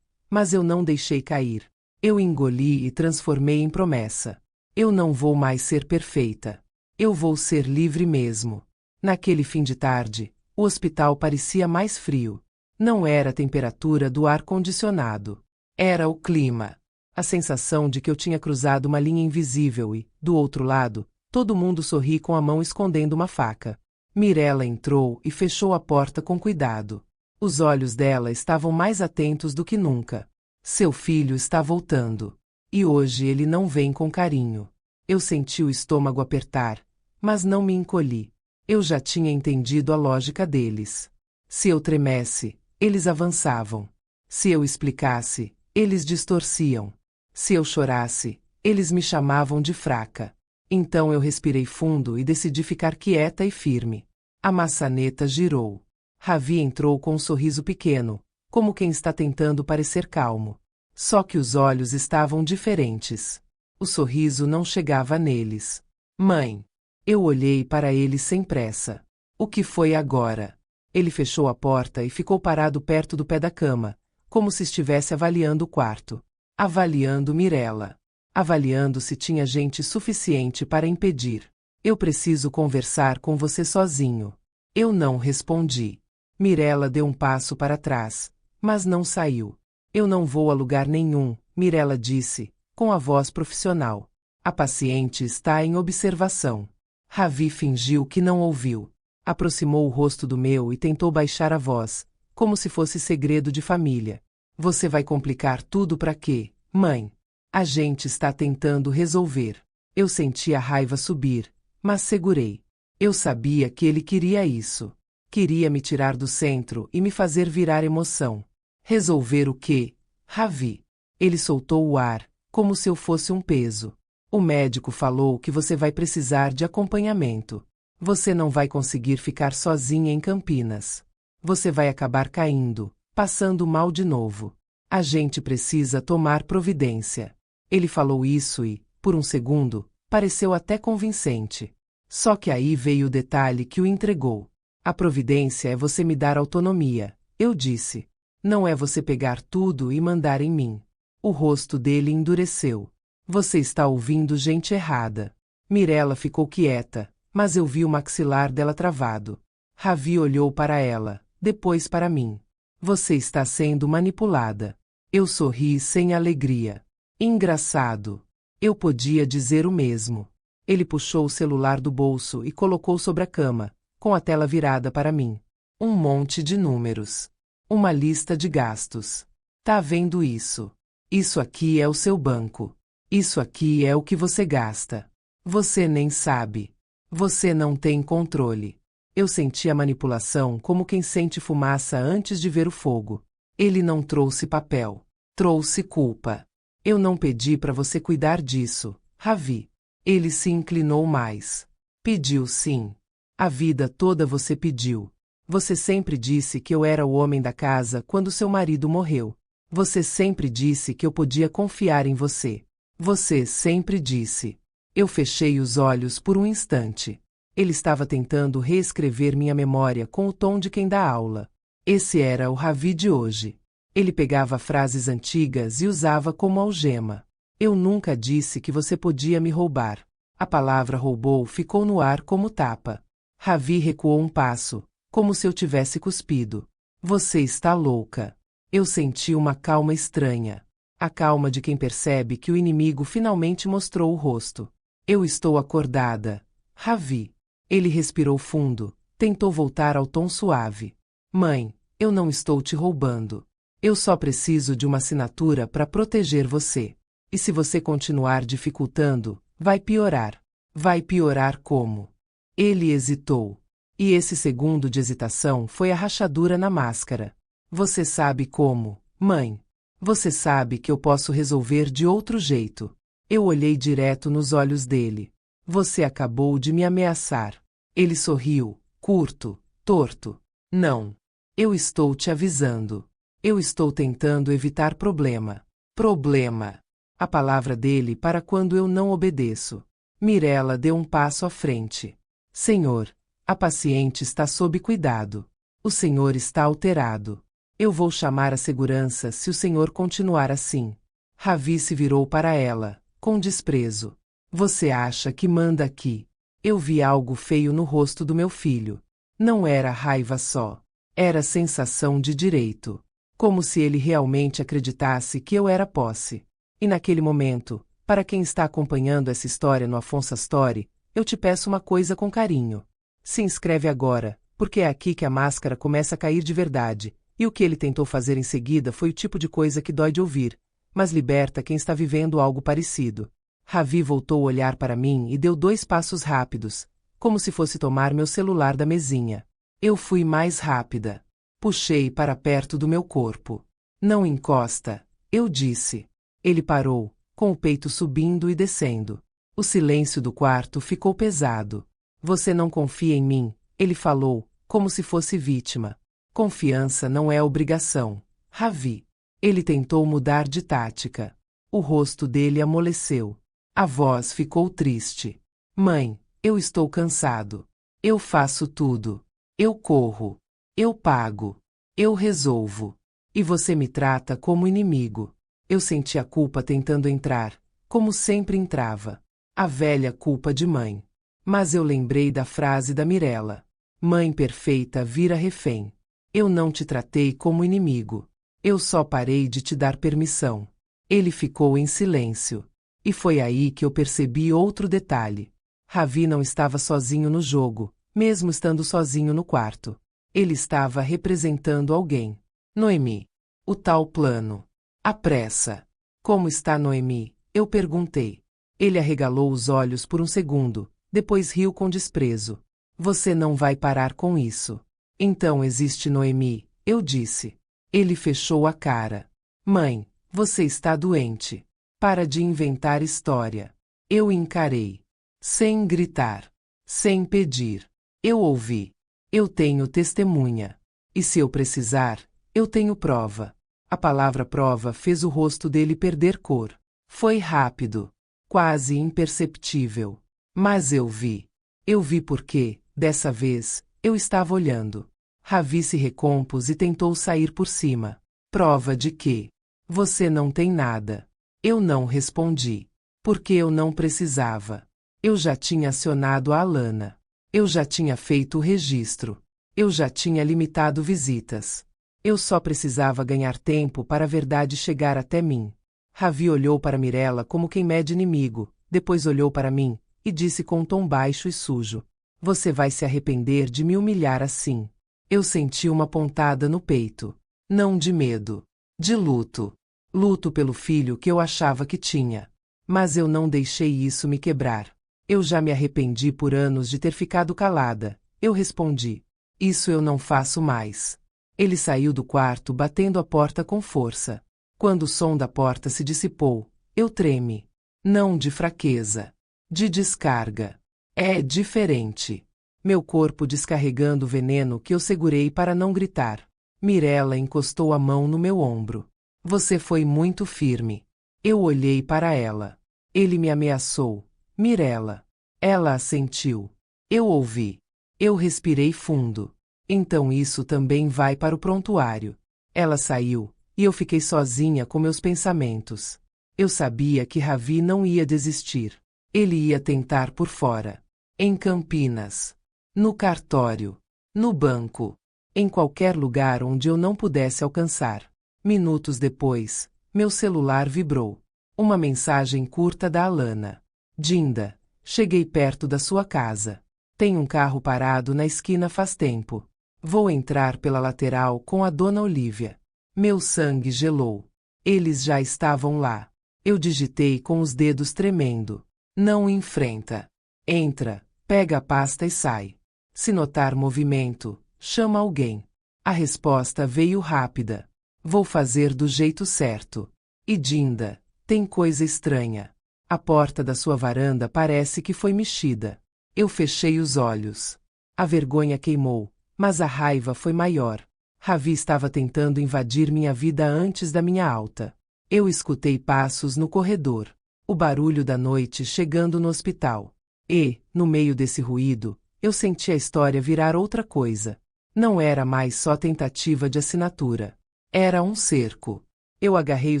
Speaker 1: mas eu não deixei cair. Eu engoli e transformei em promessa. Eu não vou mais ser perfeita. Eu vou ser livre mesmo. Naquele fim de tarde, o hospital parecia mais frio. Não era a temperatura do ar-condicionado. Era o clima. A sensação de que eu tinha cruzado uma linha invisível e, do outro lado, todo mundo sorri com a mão escondendo uma faca. Mirella entrou e fechou a porta com cuidado. Os olhos dela estavam mais atentos do que nunca. Seu filho está voltando. E hoje ele não vem com carinho. Eu senti o estômago apertar, mas não me encolhi. Eu já tinha entendido a lógica deles. Se eu tremesse, eles avançavam. Se eu explicasse, eles distorciam. Se eu chorasse, eles me chamavam de fraca. Então eu respirei fundo e decidi ficar quieta e firme. A maçaneta girou. Ravi entrou com um sorriso pequeno, como quem está tentando parecer calmo. Só que os olhos estavam diferentes. O sorriso não chegava neles. Mãe. Eu olhei para ele sem pressa. O que foi agora? Ele fechou a porta e ficou parado perto do pé da cama, como se estivesse avaliando o quarto. Avaliando Mirella. Avaliando se tinha gente suficiente para impedir. Eu preciso conversar com você sozinho. Eu não respondi. Mirella deu um passo para trás, mas não saiu. Eu não vou a lugar nenhum, Mirella disse, com a voz profissional. A paciente está em observação. Ravi fingiu que não ouviu. Aproximou o rosto do meu e tentou baixar a voz, como se fosse segredo de família. Você vai complicar tudo para quê, mãe? A gente está tentando resolver. Eu senti a raiva subir, mas segurei. Eu sabia que ele queria isso. Queria me tirar do centro e me fazer virar emoção. Resolver o quê? Ravi. Ele soltou o ar, como se eu fosse um peso. O médico falou que você vai precisar de acompanhamento. Você não vai conseguir ficar sozinha em Campinas. Você vai acabar caindo, passando mal de novo. A gente precisa tomar providência. Ele falou isso e, por um segundo, pareceu até convincente. Só que aí veio o detalhe que o entregou. A providência é você me dar autonomia, eu disse. Não é você pegar tudo e mandar em mim. O rosto dele endureceu. Você está ouvindo gente errada. Mirella ficou quieta, mas eu vi o maxilar dela travado. Ravi olhou para ela, depois para mim. Você está sendo manipulada. Eu sorri sem alegria. Engraçado. Eu podia dizer o mesmo. Ele puxou o celular do bolso e colocou sobre a cama, com a tela virada para mim. Um monte de números. Uma lista de gastos. Tá vendo isso? Isso aqui é o seu banco. Isso aqui é o que você gasta. Você nem sabe. Você não tem controle. Eu senti a manipulação como quem sente fumaça antes de ver o fogo. Ele não trouxe papel. Trouxe culpa. Eu não pedi para você cuidar disso, Ravi. Ele se inclinou mais. Pediu sim. A vida toda você pediu. Você sempre disse que eu era o homem da casa quando seu marido morreu. Você sempre disse que eu podia confiar em você. Você sempre disse. Eu fechei os olhos por um instante. Ele estava tentando reescrever minha memória com o tom de quem dá aula. Esse era o Ravi de hoje. Ele pegava frases antigas e usava como algema. Eu nunca disse que você podia me roubar. A palavra roubou ficou no ar como tapa. Ravi recuou um passo, como se eu tivesse cuspido. Você está louca. Eu senti uma calma estranha. A calma de quem percebe que o inimigo finalmente mostrou o rosto. Eu estou acordada. Ravi. Ele respirou fundo, tentou voltar ao tom suave. Mãe, eu não estou te roubando. Eu só preciso de uma assinatura para proteger você. E se você continuar dificultando, vai piorar. Vai piorar como? Ele hesitou. E esse segundo de hesitação foi a rachadura na máscara. Você sabe como, mãe. Você sabe que eu posso resolver de outro jeito. Eu olhei direto nos olhos dele. Você acabou de me ameaçar. Ele sorriu, curto, torto. Não. Eu estou te avisando. Eu estou tentando evitar problema. Problema. A palavra dele para quando eu não obedeço. Mirella deu um passo à frente. Senhor, a paciente está sob cuidado. O senhor está alterado. Eu vou chamar a segurança se o senhor continuar assim. Ravi se virou para ela, com desprezo. Você acha que manda aqui? Eu vi algo feio no rosto do meu filho. Não era raiva só. Era sensação de direito. Como se ele realmente acreditasse que eu era posse. E naquele momento, para quem está acompanhando essa história no Afonso Story, eu te peço uma coisa com carinho. Se inscreve agora, porque é aqui que a máscara começa a cair de verdade, e o que ele tentou fazer em seguida foi o tipo de coisa que dói de ouvir, mas liberta quem está vivendo algo parecido. Ravi voltou a olhar para mim e deu 2 passos rápidos, como se fosse tomar meu celular da mesinha. Eu fui mais rápida. Puxei para perto do meu corpo. Não encosta, eu disse. Ele parou, com o peito subindo e descendo. O silêncio do quarto ficou pesado. Você não confia em mim, ele falou, como se fosse vítima. Confiança não é obrigação. Ravi. Ele tentou mudar de tática. O rosto dele amoleceu. A voz ficou triste. Mãe, eu estou cansado. Eu faço tudo. Eu corro. Eu pago. Eu resolvo. E você me trata como inimigo. Eu senti a culpa tentando entrar, como sempre entrava. A velha culpa de mãe. Mas eu lembrei da frase da Mirella. Mãe perfeita vira refém. Eu não te tratei como inimigo. Eu só parei de te dar permissão. Ele ficou em silêncio. E foi aí que eu percebi outro detalhe. Ravi não estava sozinho no jogo, mesmo estando sozinho no quarto. Ele estava representando alguém. Noemi. O tal plano. A pressa. Como está Noemi? Eu perguntei. Ele arregalou os olhos por um segundo, depois riu com desprezo. Você não vai parar com isso. Então existe Noemi, eu disse. Ele fechou a cara. Mãe, você está doente. Para de inventar história. Eu encarei. Sem gritar. Sem pedir. Eu ouvi. Eu tenho testemunha. E se eu precisar, eu tenho prova. A palavra prova fez o rosto dele perder cor. Foi rápido. Quase imperceptível. Mas eu vi. Eu vi porque, dessa vez, eu estava olhando. Ravi se recompôs e tentou sair por cima. Prova de quê? Você não tem nada. Eu não respondi. Porque eu não precisava. Eu já tinha acionado a Alana. Eu já tinha feito o registro. Eu já tinha limitado visitas. Eu só precisava ganhar tempo para a verdade chegar até mim. Ravi olhou para Mirella como quem mede inimigo, depois olhou para mim, e disse com um tom baixo e sujo. Você vai se arrepender de me humilhar assim. Eu senti uma pontada no peito. Não de medo. De luto. Luto pelo filho que eu achava que tinha. Mas eu não deixei isso me quebrar. Eu já me arrependi por anos de ter ficado calada. Eu respondi. Isso eu não faço mais. Ele saiu do quarto batendo a porta com força. Quando o som da porta se dissipou, eu tremi. Não de fraqueza. De descarga. É diferente. Meu corpo descarregando o veneno que eu segurei para não gritar. Mirella encostou a mão no meu ombro. Você foi muito firme. Eu olhei para ela. Ele me ameaçou. Mirella. Ela assentiu. Eu ouvi. Eu respirei fundo. Então isso também vai para o prontuário. Ela saiu, e eu fiquei sozinha com meus pensamentos. Eu sabia que Ravi não ia desistir. Ele ia tentar por fora. Em Campinas. No cartório. No banco. Em qualquer lugar onde eu não pudesse alcançar. Minutos depois, meu celular vibrou. Uma mensagem curta da Alana. Dinda, cheguei perto da sua casa. Tem um carro parado na esquina faz tempo. Vou entrar pela lateral com a dona Olívia. Meu sangue gelou. Eles já estavam lá. Eu digitei com os dedos tremendo. Não enfrenta. Entra, pega a pasta e sai. Se notar movimento, chama alguém. A resposta veio rápida. Vou fazer do jeito certo. E Dinda, tem coisa estranha. A porta da sua varanda parece que foi mexida. Eu fechei os olhos. A vergonha queimou, mas a raiva foi maior. Ravi estava tentando invadir minha vida antes da minha alta. Eu escutei passos no corredor. O barulho da noite chegando no hospital. E, no meio desse ruído, eu senti a história virar outra coisa. Não era mais só tentativa de assinatura. Era um cerco. Eu agarrei o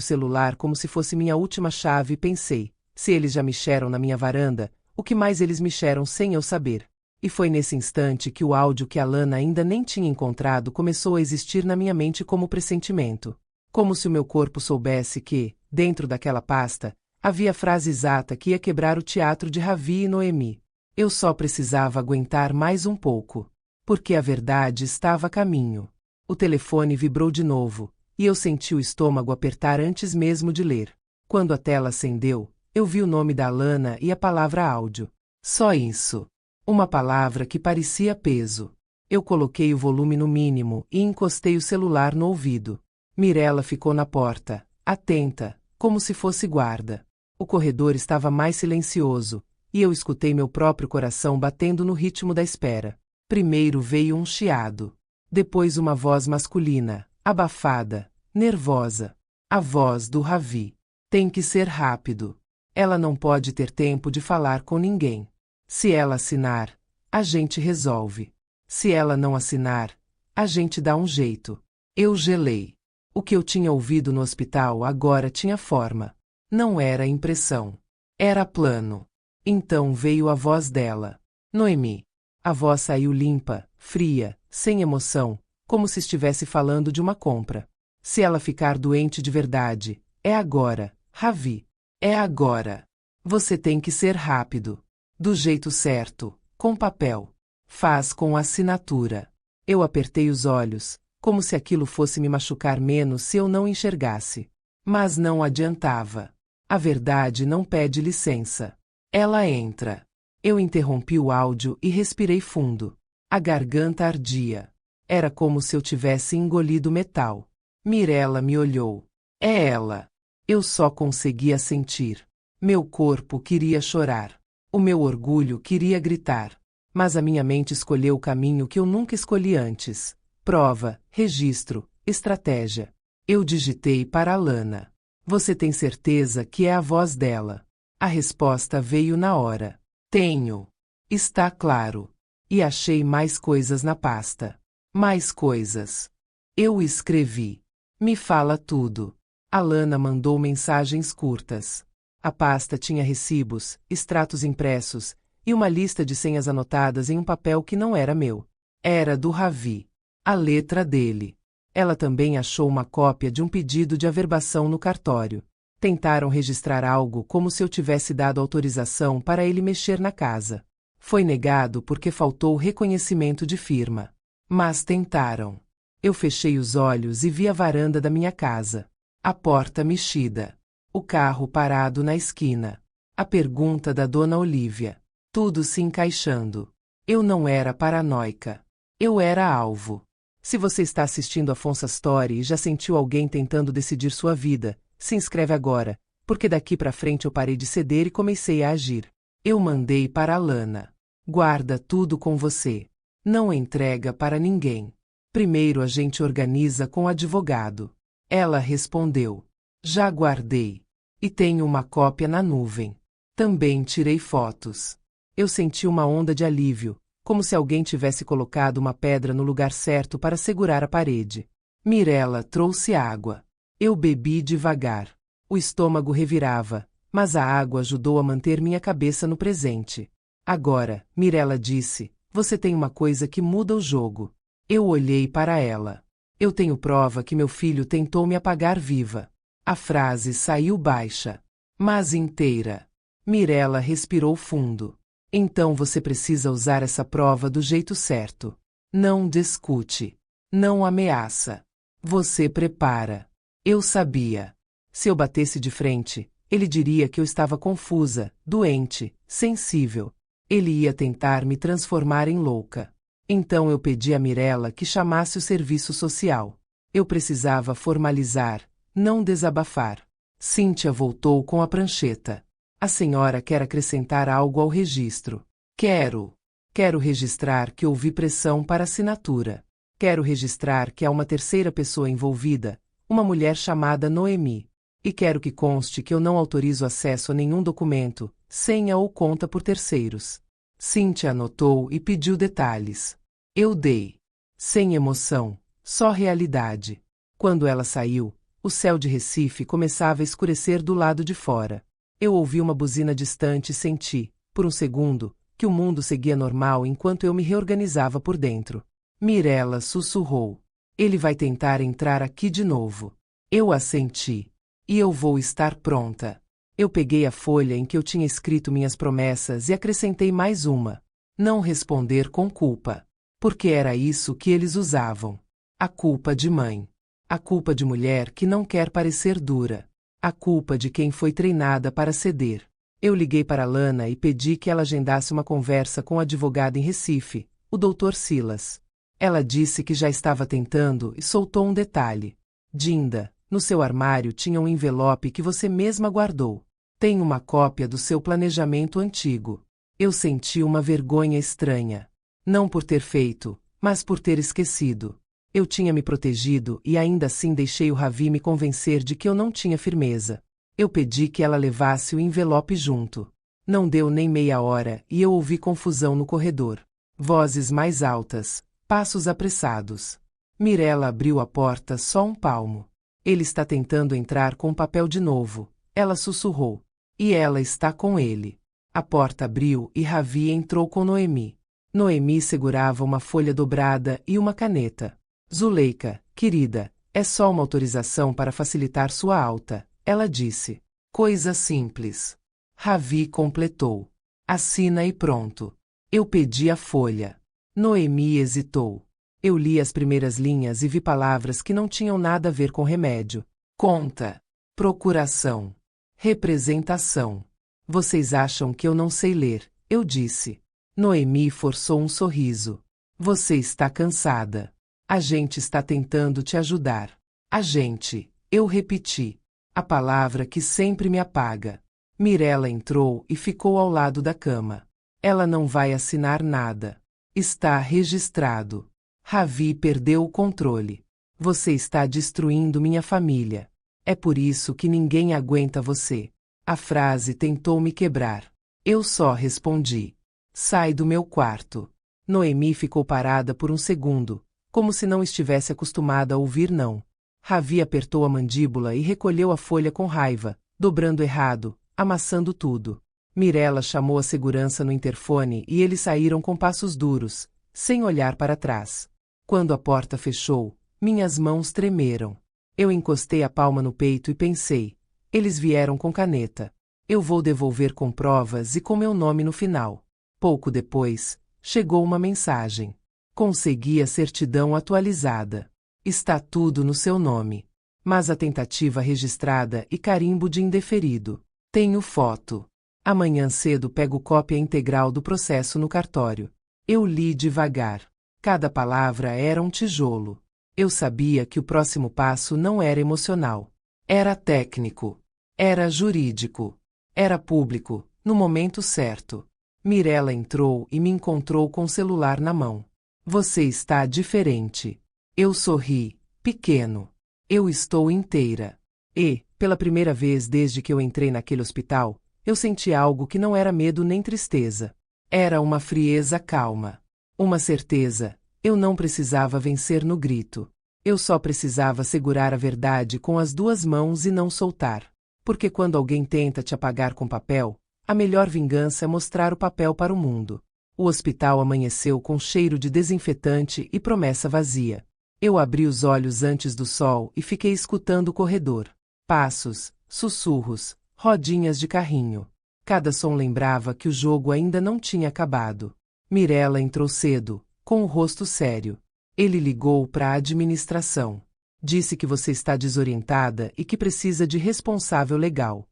Speaker 1: celular como se fosse minha última chave e pensei, se eles já mexeram na minha varanda, o que mais eles mexeram sem eu saber? E foi nesse instante que o áudio que a Lana ainda nem tinha encontrado começou a existir na minha mente como pressentimento. Como se o meu corpo soubesse que, dentro daquela pasta, havia a frase exata que ia quebrar o teatro de Ravi e Noemi. Eu só precisava aguentar mais um pouco. Porque a verdade estava a caminho. O telefone vibrou de novo, e eu senti o estômago apertar antes mesmo de ler. Quando a tela acendeu, eu vi o nome da Lana e a palavra áudio. Só isso. Uma palavra que parecia peso. Eu coloquei o volume no mínimo e encostei o celular no ouvido. Mirella ficou na porta, atenta, como se fosse guarda. O corredor estava mais silencioso, e eu escutei meu próprio coração batendo no ritmo da espera. Primeiro veio um chiado. Depois uma voz masculina, abafada, nervosa. A voz do Ravi. Tem que ser rápido. Ela não pode ter tempo de falar com ninguém. Se ela assinar, a gente resolve. Se ela não assinar, a gente dá um jeito. Eu gelei. O que eu tinha ouvido no hospital agora tinha forma. Não era impressão. Era plano. Então veio a voz dela. Noemi. A voz saiu limpa, fria, sem emoção, como se estivesse falando de uma compra. Se ela ficar doente de verdade, é agora, Ravi. É agora. Você tem que ser rápido. Do jeito certo, com papel. Faz com assinatura. Eu apertei os olhos, como se aquilo fosse me machucar menos se eu não enxergasse. Mas não adiantava. A verdade não pede licença. Ela entra. Eu interrompi o áudio e respirei fundo. A garganta ardia. Era como se eu tivesse engolido metal. Mirella me olhou. É ela. Eu só conseguia sentir. Meu corpo queria chorar. O meu orgulho queria gritar. Mas a minha mente escolheu o caminho que eu nunca escolhi antes. Prova, registro, estratégia. Eu digitei para a Lana. Você tem certeza que é a voz dela? A resposta veio na hora. Tenho. Está claro. E achei mais coisas na pasta. Mais coisas. Eu escrevi. Me fala tudo. A Lana mandou mensagens curtas. A pasta tinha recibos, extratos impressos, e uma lista de senhas anotadas em um papel que não era meu. Era do Ravi. A letra dele. Ela também achou uma cópia de um pedido de averbação no cartório. Tentaram registrar algo como se eu tivesse dado autorização para ele mexer na casa. Foi negado porque faltou reconhecimento de firma. Mas tentaram. Eu fechei os olhos e vi a varanda da minha casa. A porta mexida. O carro parado na esquina. A pergunta da dona Olívia. Tudo se encaixando. Eu não era paranoica. Eu era alvo. Se você está assistindo a Fonsa Story e já sentiu alguém tentando decidir sua vida, se inscreve agora, porque daqui pra frente eu parei de ceder e comecei a agir. Eu mandei para a Lana. Guarda tudo com você. Não entrega para ninguém. Primeiro a gente organiza com o advogado. Ela respondeu. Já guardei. E tenho uma cópia na nuvem. Também tirei fotos. Eu senti uma onda de alívio, como se alguém tivesse colocado uma pedra no lugar certo para segurar a parede. Mirella trouxe água. Eu bebi devagar. O estômago revirava, mas a água ajudou a manter minha cabeça no presente. Agora, Mirella disse, você tem uma coisa que muda o jogo. Eu olhei para ela. Eu tenho prova que meu filho tentou me apagar viva. A frase saiu baixa, mas inteira. Mirella respirou fundo. Então você precisa usar essa prova do jeito certo. Não discute. Não ameaça. Você prepara. Eu sabia. Se eu batesse de frente, ele diria que eu estava confusa, doente, sensível. Ele ia tentar me transformar em louca. Então eu pedi a Mirella que chamasse o serviço social. Eu precisava formalizar, não desabafar. Cíntia voltou com a prancheta. A senhora quer acrescentar algo ao registro. Quero registrar que houve pressão para assinatura. Quero registrar que há uma terceira pessoa envolvida, uma mulher chamada Noemi. E quero que conste que eu não autorizo acesso a nenhum documento, senha ou conta por terceiros. Cíntia anotou e pediu detalhes. Eu dei. Sem emoção, só realidade. Quando ela saiu, o céu de Recife começava a escurecer do lado de fora. Eu ouvi uma buzina distante e senti, por um segundo, que o mundo seguia normal enquanto eu me reorganizava por dentro. Mirella sussurrou. Ele vai tentar entrar aqui de novo. Eu assenti. E eu vou estar pronta. Eu peguei a folha em que eu tinha escrito minhas promessas e acrescentei mais uma. Não responder com culpa. Porque era isso que eles usavam. A culpa de mãe. A culpa de mulher que não quer parecer dura. A culpa de quem foi treinada para ceder. Eu liguei para Lana e pedi que ela agendasse uma conversa com o advogado em Recife, o Dr. Silas. Ela disse que já estava tentando e soltou um detalhe. Dinda, no seu armário tinha um envelope que você mesma guardou. Tem uma cópia do seu planejamento antigo. Eu senti uma vergonha estranha. Não por ter feito, mas por ter esquecido. Eu tinha me protegido e ainda assim deixei o Ravi me convencer de que eu não tinha firmeza. Eu pedi que ela levasse o envelope junto. Não deu nem meia hora e eu ouvi confusão no corredor. Vozes mais altas, passos apressados. Mirella abriu a porta só um palmo. Ele está tentando entrar com o papel de novo, ela sussurrou. E ela está com ele. A porta abriu e Ravi entrou com Noemi. Noemi segurava uma folha dobrada e uma caneta. Zuleika, querida, é só uma autorização para facilitar sua alta, ela disse. Coisa simples. Ravi completou. Assina e pronto. Eu pedi a folha. Noemi hesitou. Eu li as primeiras linhas e vi palavras que não tinham nada a ver com remédio. Conta. Procuração. Representação. Vocês acham que eu não sei ler, eu disse. Noemi forçou um sorriso. Você está cansada. A gente está tentando te ajudar. A gente, eu repeti. A palavra que sempre me apaga. Mirella entrou e ficou ao lado da cama. Ela não vai assinar nada. Está registrado. Ravi perdeu o controle. Você está destruindo minha família. É por isso que ninguém aguenta você. A frase tentou me quebrar. Eu só respondi. Sai do meu quarto. Noemi ficou parada por um segundo, como se não estivesse acostumada a ouvir não. Ravi apertou a mandíbula e recolheu a folha com raiva, dobrando errado, amassando tudo. Mirella chamou a segurança no interfone e eles saíram com passos duros, sem olhar para trás. Quando a porta fechou, minhas mãos tremeram. Eu encostei a palma no peito e pensei, eles vieram com caneta. Eu vou devolver com provas e com meu nome no final. Pouco depois, chegou uma mensagem. Consegui a certidão atualizada. Está tudo no seu nome. Mas a tentativa registrada e carimbo de indeferido. Tenho foto. Amanhã cedo pego cópia integral do processo no cartório. Eu li devagar. Cada palavra era um tijolo. Eu sabia que o próximo passo não era emocional. Era técnico. Era jurídico. Era público, no momento certo. Mirella entrou e me encontrou com o celular na mão. Você está diferente. Eu sorri, pequeno. Eu estou inteira. E, pela primeira vez desde que eu entrei naquele hospital, eu senti algo que não era medo nem tristeza. Era uma frieza calma. Uma certeza. Eu não precisava vencer no grito. Eu só precisava segurar a verdade com as duas mãos e não soltar. Porque quando alguém tenta te apagar com papel, a melhor vingança é mostrar o papel para o mundo. O hospital amanheceu com cheiro de desinfetante e promessa vazia. Eu abri os olhos antes do sol e fiquei escutando o corredor. Passos, sussurros, rodinhas de carrinho. Cada som lembrava que o jogo ainda não tinha acabado. Mirella entrou cedo, com o rosto sério. Ele ligou para a administração. Disse que você está desorientada e que precisa de responsável legal.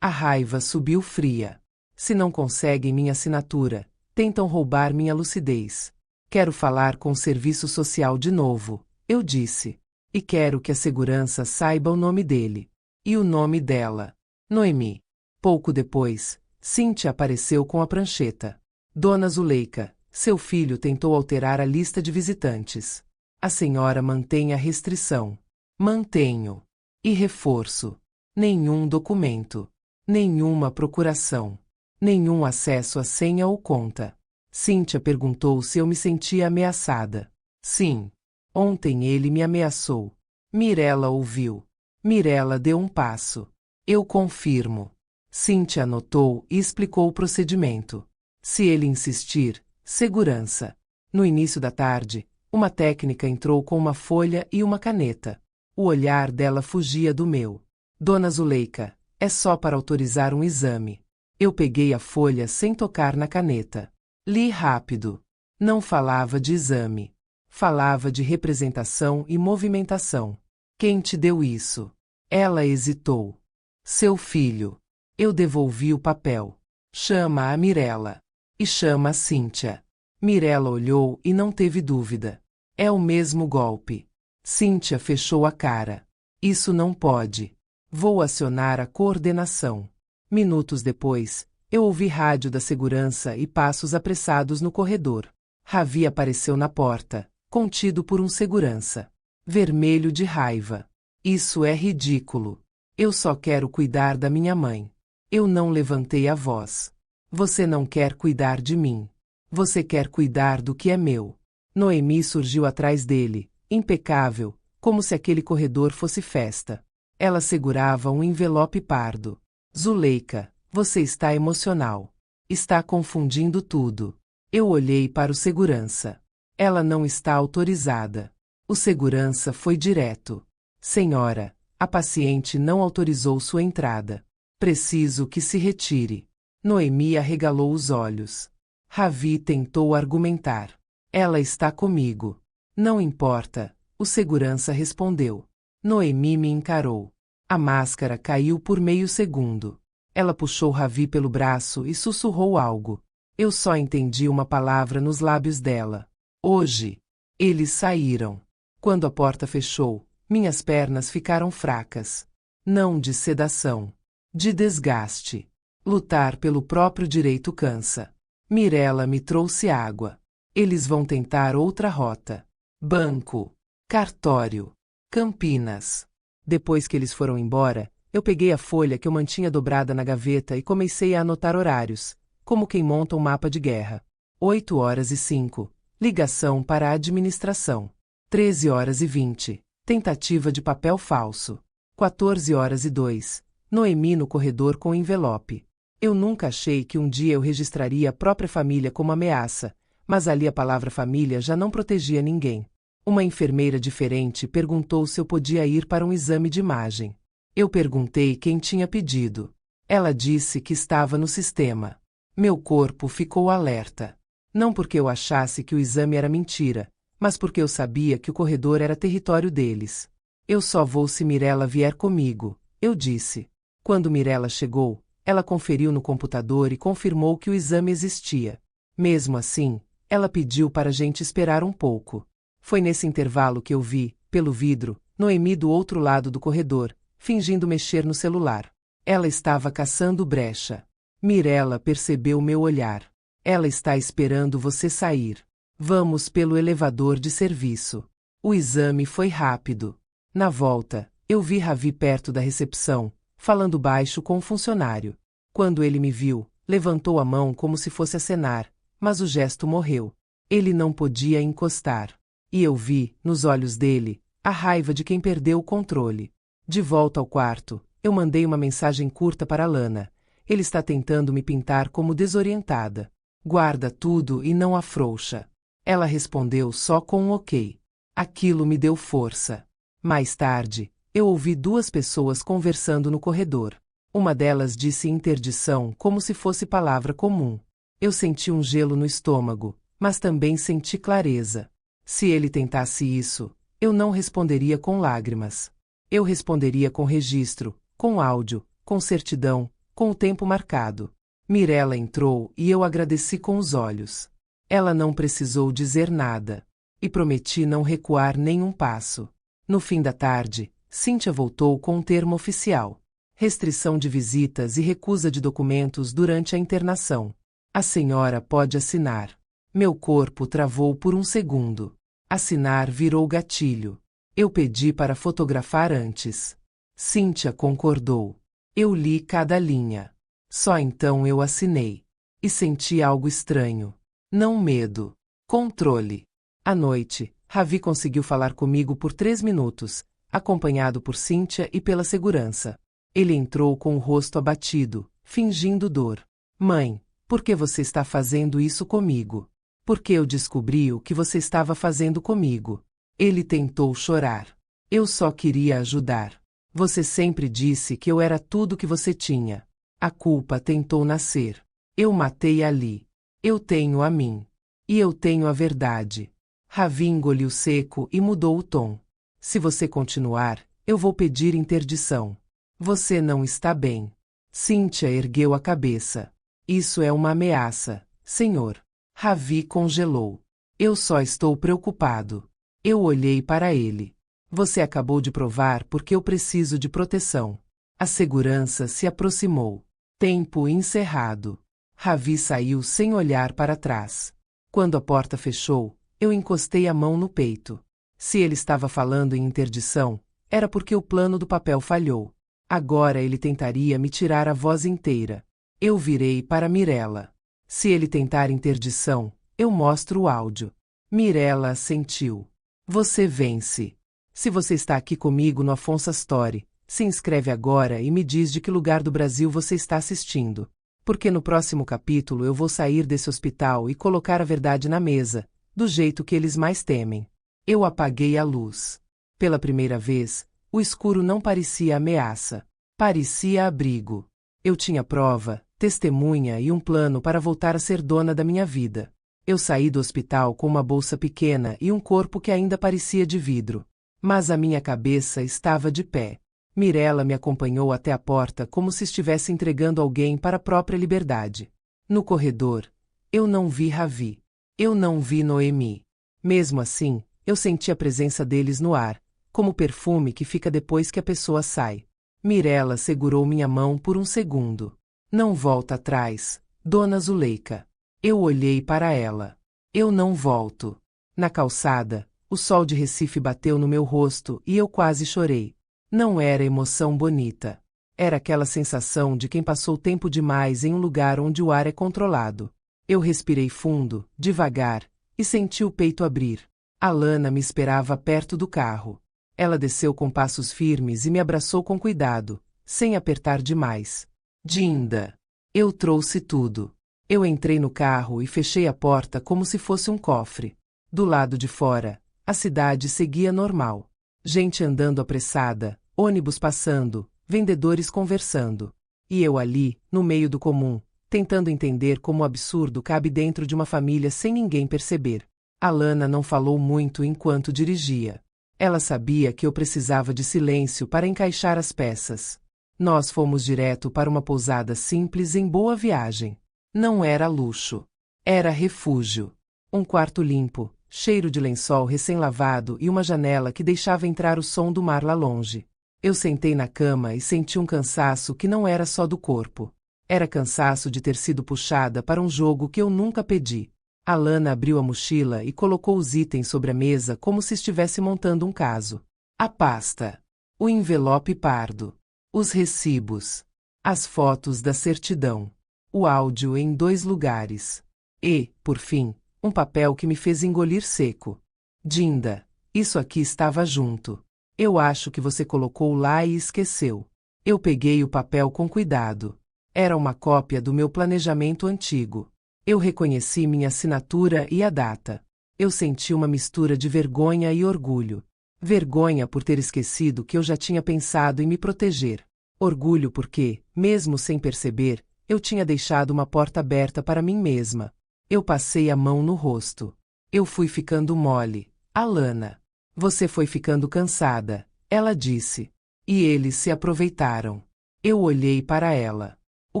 Speaker 1: A raiva subiu fria. Se não conseguem minha assinatura, tentam roubar minha lucidez. Quero falar com o serviço social de novo, eu disse. E quero que a segurança saiba o nome dele. E o nome dela. Noemi. Pouco depois, Cíntia apareceu com a prancheta. Dona Zuleika, seu filho tentou alterar a lista de visitantes. A senhora mantém a restrição. Mantenho. E reforço. Nenhum documento. Nenhuma procuração. Nenhum acesso à senha ou conta. Cíntia perguntou se eu me sentia ameaçada. Sim. Ontem ele me ameaçou. Mirella ouviu. Mirella deu um passo. Eu confirmo. Cíntia anotou e explicou o procedimento. Se ele insistir, segurança. No início da tarde, uma técnica entrou com uma folha e uma caneta. O olhar dela fugia do meu. Dona Zuleika, é só para autorizar um exame. Eu peguei a folha sem tocar na caneta. Li rápido. Não falava de exame. Falava de representação e movimentação. Quem te deu isso? Ela hesitou. Seu filho. Eu devolvi o papel. Chama a Mirella. E chama a Cíntia. Mirella olhou e não teve dúvida. É o mesmo golpe. Cíntia fechou a cara. Isso não pode. Vou acionar a coordenação. Minutos depois, eu ouvi rádio da segurança e passos apressados no corredor. Ravi apareceu na porta, contido por um segurança. Vermelho de raiva. Isso é ridículo. Eu só quero cuidar da minha mãe. Eu não levantei a voz. Você não quer cuidar de mim. Você quer cuidar do que é meu. Noemi surgiu atrás dele, impecável, como se aquele corredor fosse festa. Ela segurava um envelope pardo. Zuleika, você está emocional. Está confundindo tudo. Eu olhei para o segurança. Ela não está autorizada. O segurança foi direto. Senhora, a paciente não autorizou sua entrada. Preciso que se retire. Noemi arregalou os olhos. Ravi tentou argumentar. Ela está comigo. Não importa, o segurança respondeu. Noemi me encarou. A máscara caiu por meio segundo. Ela puxou Ravi pelo braço e sussurrou algo. Eu só entendi uma palavra nos lábios dela. Hoje. Eles saíram. Quando a porta fechou, minhas pernas ficaram fracas. Não de sedação. De desgaste. Lutar pelo próprio direito cansa. Mirella me trouxe água. Eles vão tentar outra rota. Banco. Cartório. Campinas. Depois que eles foram embora, eu peguei a folha que eu mantinha dobrada na gaveta e comecei a anotar horários, como quem monta um mapa de guerra. 8h05. Ligação para a administração. 13h20. Tentativa de papel falso. 14h02. Noemi no corredor com envelope. Eu nunca achei que um dia eu registraria a própria família como ameaça, mas ali a palavra família já não protegia ninguém. Uma enfermeira diferente perguntou se eu podia ir para um exame de imagem. Eu perguntei quem tinha pedido. Ela disse que estava no sistema. Meu corpo ficou alerta. Não porque eu achasse que o exame era mentira, mas porque eu sabia que o corredor era território deles. Eu só vou se Mirella vier comigo, eu disse. Quando Mirella chegou, ela conferiu no computador e confirmou que o exame existia. Mesmo assim, ela pediu para a gente esperar um pouco. Foi nesse intervalo que eu vi, pelo vidro, Noemi do outro lado do corredor, fingindo mexer no celular. Ela estava caçando brecha. Mirella percebeu meu olhar. Ela está esperando você sair. Vamos pelo elevador de serviço. O exame foi rápido. Na volta, eu vi Ravi perto da recepção, falando baixo com um funcionário. Quando ele me viu, levantou a mão como se fosse acenar, mas o gesto morreu. Ele não podia encostar. E eu vi, nos olhos dele, a raiva de quem perdeu o controle. De volta ao quarto, eu mandei uma mensagem curta para Lana. Ele está tentando me pintar como desorientada. Guarda tudo e não afrouxa. Ela respondeu só com um ok. Aquilo me deu força. Mais tarde, eu ouvi duas pessoas conversando no corredor. Uma delas disse interdição como se fosse palavra comum. Eu senti um gelo no estômago, mas também senti clareza. Se ele tentasse isso, eu não responderia com lágrimas. Eu responderia com registro, com áudio, com certidão, com o tempo marcado. Mirella entrou e eu agradeci com os olhos. Ela não precisou dizer nada. E prometi não recuar nem um passo. No fim da tarde, Cíntia voltou com um termo oficial. Restrição de visitas e recusa de documentos durante a internação. A senhora pode assinar. Meu corpo travou por um segundo. Assinar virou gatilho. Eu pedi para fotografar antes. Cíntia concordou. Eu li cada linha. Só então eu assinei. E senti algo estranho. Não medo. Controle. À noite, Ravi conseguiu falar comigo por 3 minutos, acompanhado por Cíntia e pela segurança. Ele entrou com o rosto abatido, fingindo dor. Mãe, por que você está fazendo isso comigo? Porque eu descobri o que você estava fazendo comigo. Ele tentou chorar. Eu só queria ajudar. Você sempre disse que eu era tudo que você tinha. A culpa tentou nascer. Eu matei Ali. Eu tenho a mim. E eu tenho a verdade. Ravi engoliu seco e mudou o tom. Se você continuar, eu vou pedir interdição. Você não está bem. Cíntia ergueu a cabeça. Isso é uma ameaça, senhor. Ravi congelou. Eu só estou preocupado. Eu olhei para ele. Você acabou de provar porque eu preciso de proteção. A segurança se aproximou. Tempo encerrado. Ravi saiu sem olhar para trás. Quando a porta fechou, eu encostei a mão no peito. Se ele estava falando em interdição, era porque o plano do papel falhou. Agora ele tentaria me tirar a voz inteira. Eu virei para Mirella. Se ele tentar interdição, eu mostro o áudio. Mirella assentiu. Você vence. Se você está aqui comigo no Afonso Astori, se inscreve agora e me diz de que lugar do Brasil você está assistindo. Porque no próximo capítulo eu vou sair desse hospital e colocar a verdade na mesa, do jeito que eles mais temem. Eu apaguei a luz. Pela primeira vez, o escuro não parecia ameaça. Parecia abrigo. Eu tinha prova, testemunha e um plano para voltar a ser dona da minha vida. Eu saí do hospital com uma bolsa pequena e um corpo que ainda parecia de vidro. Mas a minha cabeça estava de pé. Mirella me acompanhou até a porta como se estivesse entregando alguém para a própria liberdade. No corredor, eu não vi Ravi. Eu não vi Noemi. Mesmo assim, eu senti a presença deles no ar, como o perfume que fica depois que a pessoa sai. Mirella segurou minha mão por um segundo. Não volta atrás, Dona Zuleika. Eu olhei para ela. Eu não volto. Na calçada, o sol de Recife bateu no meu rosto e eu quase chorei. Não era emoção bonita. Era aquela sensação de quem passou tempo demais em um lugar onde o ar é controlado. Eu respirei fundo, devagar, e senti o peito abrir. Alana me esperava perto do carro. Ela desceu com passos firmes e me abraçou com cuidado, sem apertar demais. Dinda. Eu trouxe tudo. Eu entrei no carro e fechei a porta como se fosse um cofre. Do lado de fora, a cidade seguia normal. Gente andando apressada, ônibus passando, vendedores conversando. E eu ali, no meio do comum, tentando entender como o absurdo cabe dentro de uma família sem ninguém perceber. Alana não falou muito enquanto dirigia. Ela sabia que eu precisava de silêncio para encaixar as peças. Nós fomos direto para uma pousada simples em Boa Viagem. Não era luxo. Era refúgio. Um quarto limpo, cheiro de lençol recém-lavado e uma janela que deixava entrar o som do mar lá longe. Eu sentei na cama e senti um cansaço que não era só do corpo. Era cansaço de ter sido puxada para um jogo que eu nunca pedi. Alana abriu a mochila e colocou os itens sobre a mesa como se estivesse montando um caso. A pasta. O envelope pardo. Os recibos. As fotos da certidão. O áudio em 2 lugares. E, por fim, um papel que me fez engolir seco. Dinda, isso aqui estava junto. Eu acho que você colocou lá e esqueceu. Eu peguei o papel com cuidado. Era uma cópia do meu planejamento antigo. Eu reconheci minha assinatura e a data. Eu senti uma mistura de vergonha e orgulho. Vergonha por ter esquecido que eu já tinha pensado em me proteger. Orgulho porque, mesmo sem perceber, eu tinha deixado uma porta aberta para mim mesma. Eu passei a mão no rosto. Eu fui ficando mole. Alana. Você foi ficando cansada, ela disse. E eles se aproveitaram. Eu olhei para ela. O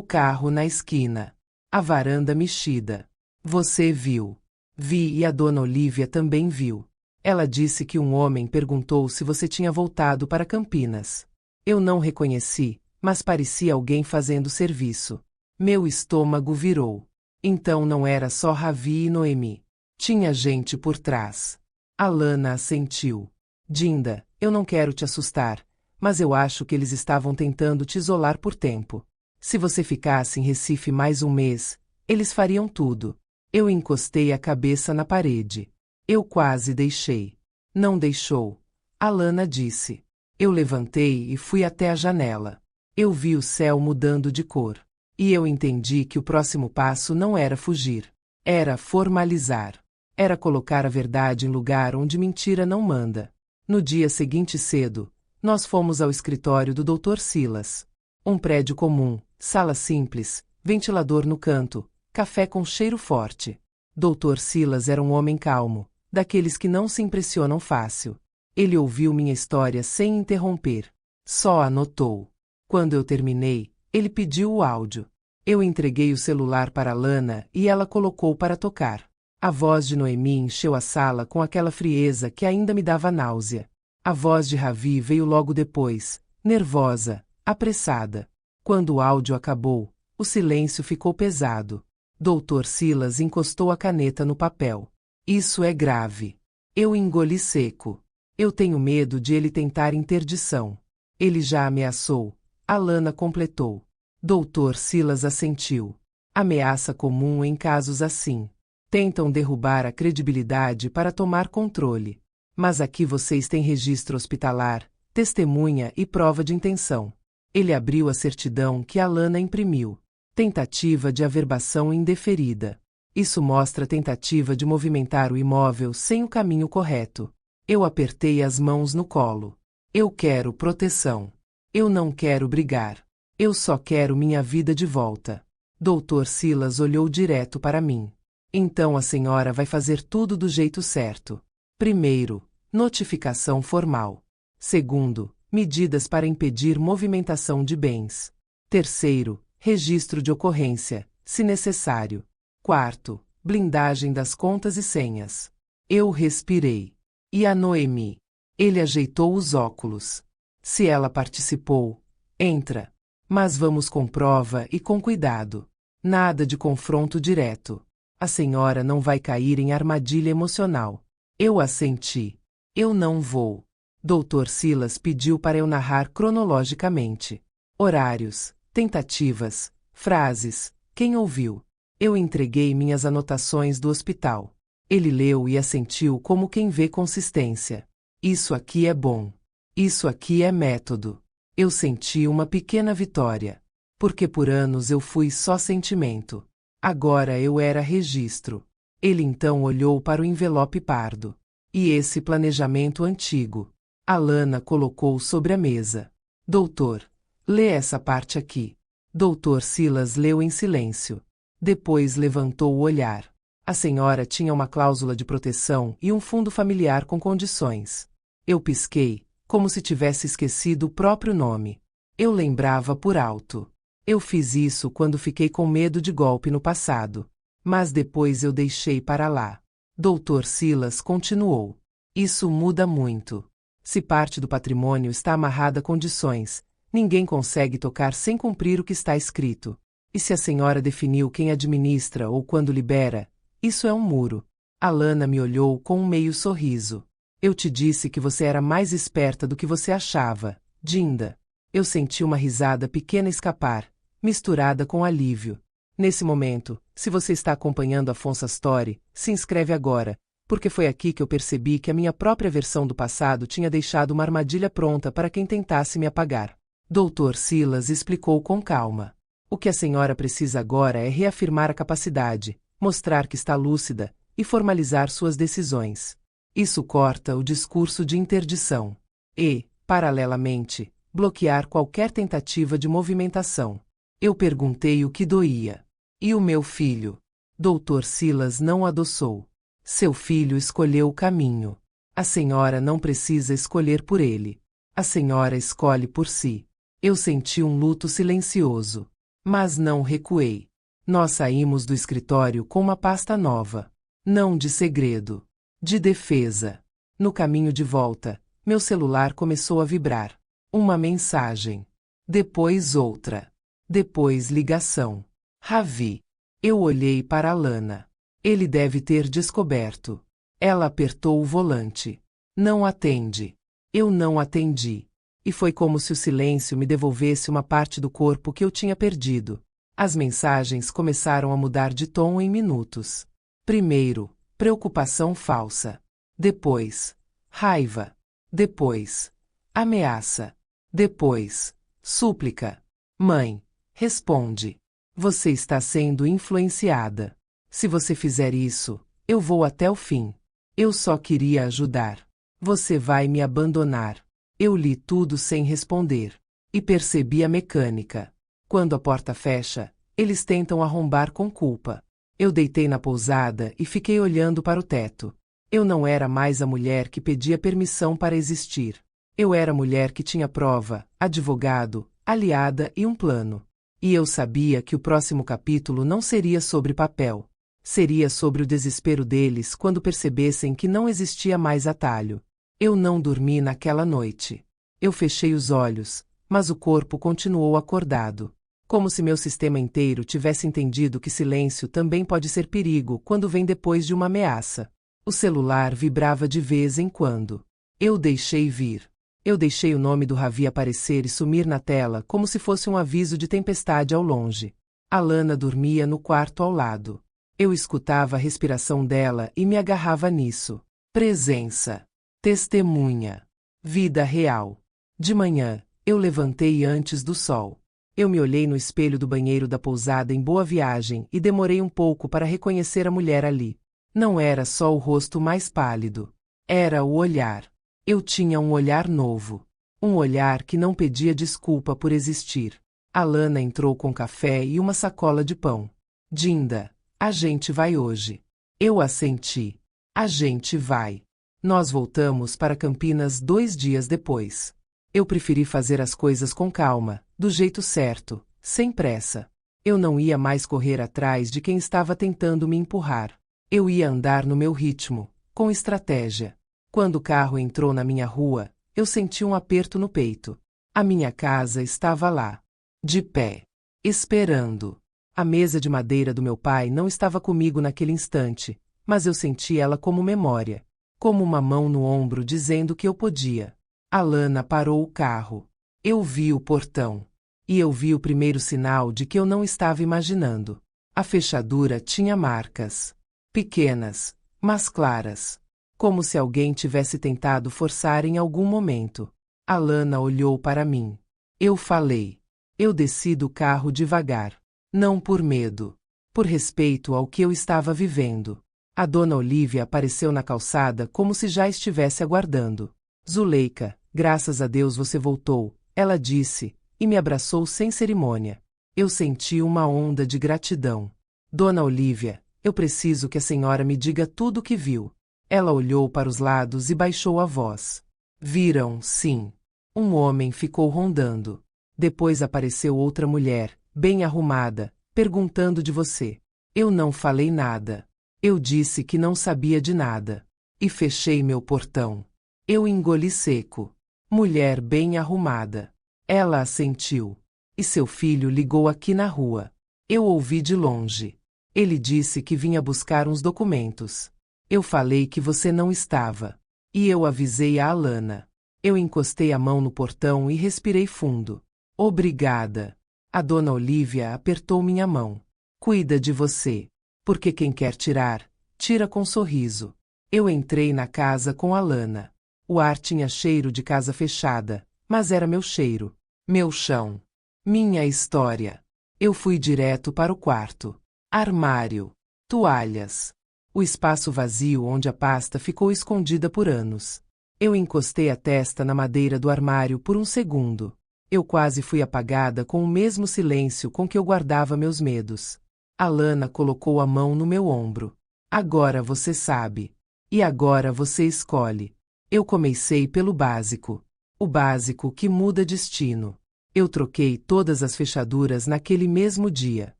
Speaker 1: carro na esquina. A varanda mexida. Você viu. Vi e a dona Olívia também viu. Ela disse que um homem perguntou se você tinha voltado para Campinas. Eu não reconheci, mas parecia alguém fazendo serviço. Meu estômago virou. Então não era só Ravi e Noemi. Tinha gente por trás. Alana assentiu. Dinda, eu não quero te assustar, mas eu acho que eles estavam tentando te isolar por tempo. Se você ficasse em Recife mais um mês, eles fariam tudo. Eu encostei a cabeça na parede. Eu quase deixei. Não deixou. Alana disse. Eu levantei e fui até a janela. Eu vi o céu mudando de cor. E eu entendi que o próximo passo não era fugir. Era formalizar. Era colocar a verdade em lugar onde mentira não manda. No dia seguinte cedo, nós fomos ao escritório do Dr. Silas. Um prédio comum, sala simples, ventilador no canto, café com cheiro forte. Dr. Silas era um homem calmo, daqueles que não se impressionam fácil. Ele ouviu minha história sem interromper. Só anotou. Quando eu terminei, ele pediu o áudio. Eu entreguei o celular para Lana e ela colocou para tocar. A voz de Noemi encheu a sala com aquela frieza que ainda me dava náusea. A voz de Ravi veio logo depois, nervosa, apressada. Quando o áudio acabou, o silêncio ficou pesado. Dr. Silas encostou a caneta no papel. Isso é grave. Eu engoli seco. Eu tenho medo de ele tentar interdição. Ele já ameaçou. Alana completou. Dr. Silas assentiu. Ameaça comum em casos assim. Tentam derrubar a credibilidade para tomar controle. Mas aqui vocês têm registro hospitalar, testemunha e prova de intenção. Ele abriu a certidão que Alana imprimiu. Tentativa de averbação indeferida. Isso mostra tentativa de movimentar o imóvel sem o caminho correto. Eu apertei as mãos no colo. Eu quero proteção. Eu não quero brigar. Eu só quero minha vida de volta. Dr. Silas olhou direto para mim. Então a senhora vai fazer tudo do jeito certo. Primeiro, notificação formal. Segundo, medidas para impedir movimentação de bens. Terceiro, registro de ocorrência, se necessário. Quarto, blindagem das contas e senhas. Eu respirei. E a Noemi? Ele ajeitou os óculos. Se ela participou, entra. Mas vamos com prova e com cuidado. Nada de confronto direto. A senhora não vai cair em armadilha emocional. Eu assenti. Eu não vou. Dr. Silas pediu para eu narrar cronologicamente. Horários, tentativas, frases, quem ouviu. Eu entreguei minhas anotações do hospital. Ele leu e assentiu como quem vê consistência. Isso aqui é bom. Isso aqui é método. Eu senti uma pequena vitória. Porque por anos eu fui só sentimento. Agora eu era registro. Ele então olhou para o envelope pardo. E esse planejamento antigo. Alana colocou sobre a mesa. Doutor, lê essa parte aqui. Dr. Silas leu em silêncio. Depois levantou o olhar. A senhora tinha uma cláusula de proteção e um fundo familiar com condições. Eu pisquei, como se tivesse esquecido o próprio nome. Eu lembrava por alto. Eu fiz isso quando fiquei com medo de golpe no passado. Mas depois eu deixei para lá. Dr. Silas continuou. Isso muda muito. Se parte do patrimônio está amarrada a condições, ninguém consegue tocar sem cumprir o que está escrito. E se a senhora definiu quem administra ou quando libera, isso é um muro. Alana me olhou com um meio sorriso. Eu te disse que você era mais esperta do que você achava, Dinda. Eu senti uma risada pequena escapar, misturada com alívio. Nesse momento, se você está acompanhando a Fonsa Story, se inscreve agora, porque foi aqui que eu percebi que a minha própria versão do passado tinha deixado uma armadilha pronta para quem tentasse me apagar. Dr. Silas explicou com calma. O que a senhora precisa agora é reafirmar a capacidade, mostrar que está lúcida e formalizar suas decisões. Isso corta o discurso de interdição. E, paralelamente, bloquear qualquer tentativa de movimentação. Eu perguntei o que doía. E o meu filho? Dr. Silas não adoçou. Seu filho escolheu o caminho. A senhora não precisa escolher por ele. A senhora escolhe por si. Eu senti um luto silencioso. Mas não recuei. Nós saímos do escritório com uma pasta nova. Não de segredo. De defesa. No caminho de volta, meu celular começou a vibrar. Uma mensagem. Depois outra. Depois ligação. Ravi. Eu olhei para Alana. Ele deve ter descoberto. Ela apertou o volante. Não atende. Eu não atendi. E foi como se o silêncio me devolvesse uma parte do corpo que eu tinha perdido. As mensagens começaram a mudar de tom em minutos. Primeiro, preocupação falsa. Depois, raiva. Depois, ameaça. Depois, súplica. Mãe, responde. Você está sendo influenciada. Se você fizer isso, eu vou até o fim. Eu só queria ajudar. Você vai me abandonar. Eu li tudo sem responder. E percebi a mecânica. Quando a porta fecha, eles tentam arrombar com culpa. Eu deitei na pousada e fiquei olhando para o teto. Eu não era mais a mulher que pedia permissão para existir. Eu era a mulher que tinha prova, advogado, aliada e um plano. E eu sabia que o próximo capítulo não seria sobre papel. Seria sobre o desespero deles quando percebessem que não existia mais atalho. Eu não dormi naquela noite. Eu fechei os olhos, mas o corpo continuou acordado. Como se meu sistema inteiro tivesse entendido que silêncio também pode ser perigo quando vem depois de uma ameaça. O celular vibrava de vez em quando. Eu deixei vir. Eu deixei o nome do Ravi aparecer e sumir na tela como se fosse um aviso de tempestade ao longe. Alana dormia no quarto ao lado. Eu escutava a respiração dela e me agarrava nisso. Presença. Testemunha. Vida real. De manhã, eu levantei antes do sol. Eu me olhei no espelho do banheiro da pousada em Boa Viagem e demorei um pouco para reconhecer a mulher ali. Não era só o rosto mais pálido. Era o olhar. Eu tinha um olhar novo. Um olhar que não pedia desculpa por existir. Alana entrou com café e uma sacola de pão. Dinda, a gente vai hoje. Eu assenti. A gente vai. Nós voltamos para Campinas 2 dias depois. Eu preferi fazer as coisas com calma, do jeito certo, sem pressa. Eu não ia mais correr atrás de quem estava tentando me empurrar. Eu ia andar no meu ritmo, com estratégia. Quando o carro entrou na minha rua, eu senti um aperto no peito. A minha casa estava lá, de pé, esperando. A mesa de madeira do meu pai não estava comigo naquele instante, mas eu senti ela como memória, como uma mão no ombro dizendo que eu podia. Alana parou o carro. Eu vi o portão. E eu vi o primeiro sinal de que eu não estava imaginando. A fechadura tinha marcas. Pequenas, mas claras. Como se alguém tivesse tentado forçar em algum momento. Alana olhou para mim. Eu falei. Eu desci do carro devagar. Não por medo. Por respeito ao que eu estava vivendo. A dona Olívia apareceu na calçada como se já estivesse aguardando. Zuleika, graças a Deus você voltou, ela disse, e me abraçou sem cerimônia. Eu senti uma onda de gratidão. Dona Olívia, eu preciso que a senhora me diga tudo o que viu. Ela olhou para os lados e baixou a voz. Viram, sim. Um homem ficou rondando. Depois apareceu outra mulher, bem arrumada, perguntando de você. Eu não falei nada. Eu disse que não sabia de nada. E fechei meu portão. Eu engoli seco. Mulher bem arrumada. Ela assentiu. E seu filho ligou aqui na rua. Eu ouvi de longe. Ele disse que vinha buscar uns documentos. Eu falei que você não estava. E eu avisei a Alana. Eu encostei a mão no portão e respirei fundo. Obrigada. A dona Olívia apertou minha mão. Cuida de você. Porque quem quer tirar, tira com sorriso. Eu entrei na casa com a Alana. O ar tinha cheiro de casa fechada, mas era meu cheiro, meu chão, minha história. Eu fui direto para o quarto. Armário, toalhas. O espaço vazio onde a pasta ficou escondida por anos. Eu encostei a testa na madeira do armário por um segundo. Eu quase fui apagada com o mesmo silêncio com que eu guardava meus medos. Alana colocou a mão no meu ombro. Agora você sabe. E agora você escolhe. Eu comecei pelo básico. O básico que muda destino. Eu troquei todas as fechaduras naquele mesmo dia.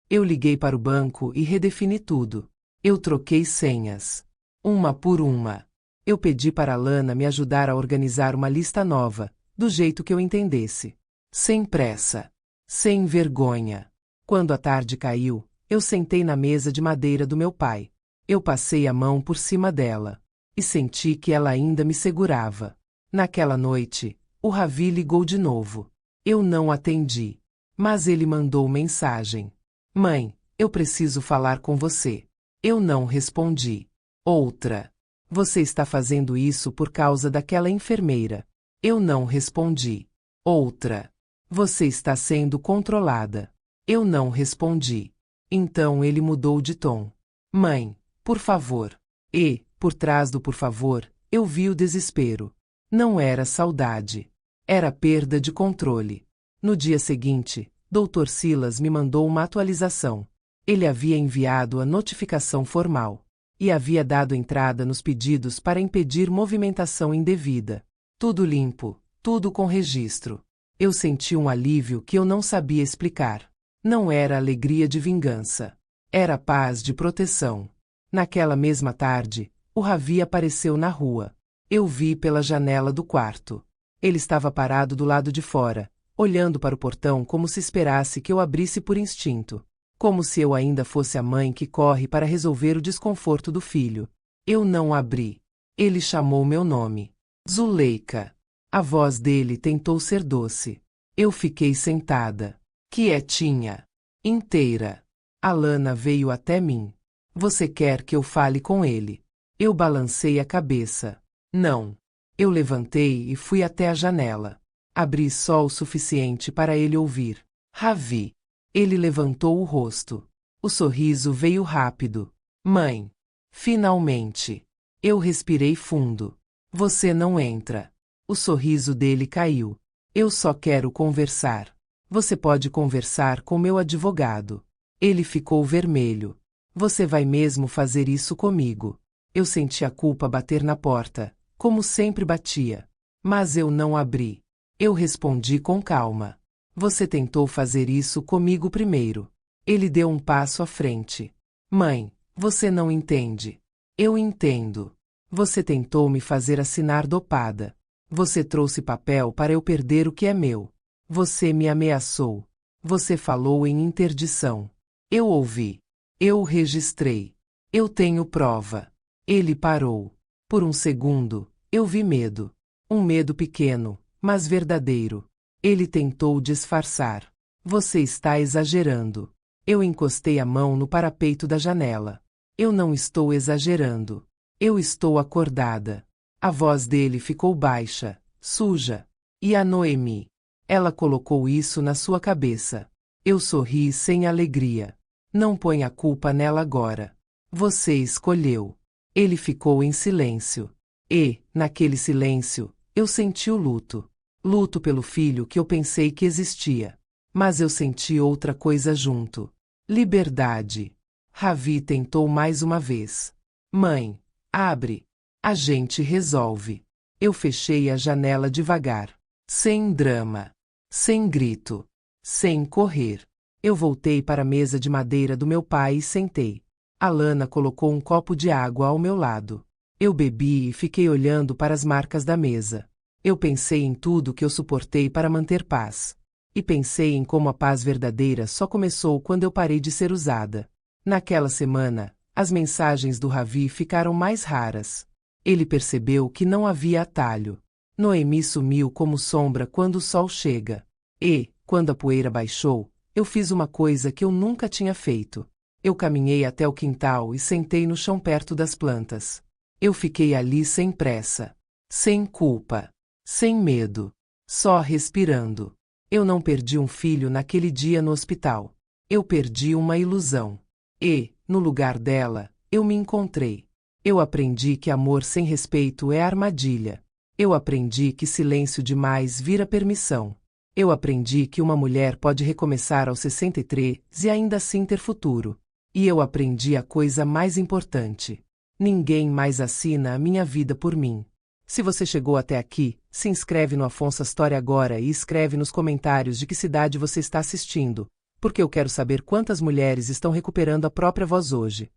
Speaker 1: Eu liguei para o banco e redefini tudo. Eu troquei senhas. Uma por uma. Eu pedi para Alana me ajudar a organizar uma lista nova, do jeito que eu entendesse. Sem pressa. Sem vergonha. Quando a tarde caiu, eu sentei na mesa de madeira do meu pai. Eu passei a mão por cima dela. e senti que ela ainda me segurava. Naquela noite, o Ravi ligou de novo. Eu não atendi. Mas ele mandou mensagem. Mãe, eu preciso falar com você. Eu não respondi. Outra. Você está fazendo isso por causa daquela enfermeira. Eu não respondi. Outra. Você está sendo controlada. Eu não respondi. Então ele mudou de tom. Mãe, por favor. E, por trás do por favor, eu vi o desespero. Não era saudade. Era perda de controle. No dia seguinte, Dr. Silas me mandou uma atualização. Ele havia enviado a notificação formal. E havia dado entrada nos pedidos para impedir movimentação indevida. Tudo limpo, tudo com registro. Eu senti um alívio que eu não sabia explicar. Não era alegria de vingança. Era paz de proteção. Naquela mesma tarde, o Ravi apareceu na rua. Eu vi pela janela do quarto. Ele estava parado do lado de fora, olhando para o portão como se esperasse que eu abrisse por instinto. Como se eu ainda fosse a mãe que corre para resolver o desconforto do filho. Eu não abri. Ele chamou meu nome. Zuleika. A voz dele tentou ser doce. Eu fiquei sentada. Quietinha. Inteira. Alana veio até mim. Você quer que eu fale com ele? Eu balancei a cabeça. Não. Eu levantei e fui até a janela. Abri só o suficiente para ele ouvir. Ravi. Ele levantou o rosto. O sorriso veio rápido. Mãe. Finalmente. Eu respirei fundo. Você não entra. O sorriso dele caiu. Eu só quero conversar. Você pode conversar com meu advogado. Ele ficou vermelho. Você vai mesmo fazer isso comigo? Eu senti a culpa bater na porta, como sempre batia. Mas eu não abri. Eu respondi com calma. Você tentou fazer isso comigo primeiro. Ele deu um passo à frente. Mãe, você não entende. Eu entendo. Você tentou me fazer assinar dopada. Você trouxe papel para eu perder o que é meu. Você me ameaçou. Você falou em interdição. Eu ouvi. Eu o registrei. Eu tenho prova. Ele parou. Por um segundo, eu vi medo. Um medo pequeno, mas verdadeiro. Ele tentou disfarçar. Você está exagerando. Eu encostei a mão no parapeito da janela. Eu não estou exagerando. Eu estou acordada. A voz dele ficou baixa, suja. E a Noemi? Ela colocou isso na sua cabeça. Eu sorri sem alegria. Não põe a culpa nela agora. Você escolheu. Ele ficou em silêncio. E, naquele silêncio, eu senti o luto. Luto pelo filho que eu pensei que existia. Mas eu senti outra coisa junto. Liberdade. Ravi tentou mais uma vez. Mãe, abre. A gente resolve. Eu fechei a janela devagar. Sem drama. Sem grito. Sem correr. Eu voltei para a mesa de madeira do meu pai e sentei. Alana colocou um copo de água ao meu lado. Eu bebi e fiquei olhando para as marcas da mesa. Eu pensei em tudo que eu suportei para manter paz. E pensei em como a paz verdadeira só começou quando eu parei de ser usada. Naquela semana, as mensagens do Ravi ficaram mais raras. Ele percebeu que não havia atalho. Noemi sumiu como sombra quando o sol chega. E, quando a poeira baixou, eu fiz uma coisa que eu nunca tinha feito. Eu caminhei até o quintal e sentei no chão perto das plantas. Eu fiquei ali sem pressa. Sem culpa. Sem medo. Só respirando. Eu não perdi um filho naquele dia no hospital. Eu perdi uma ilusão. E, no lugar dela, eu me encontrei. Eu aprendi que amor sem respeito é armadilha. Eu aprendi que silêncio demais vira permissão. Eu aprendi que uma mulher pode recomeçar aos 63 e ainda assim ter futuro. E eu aprendi a coisa mais importante. Ninguém mais assina a minha vida por mim. Se você chegou até aqui, se inscreve no Afonso Astori agora e escreve nos comentários de que cidade você está assistindo, porque eu quero saber quantas mulheres estão recuperando a própria voz hoje.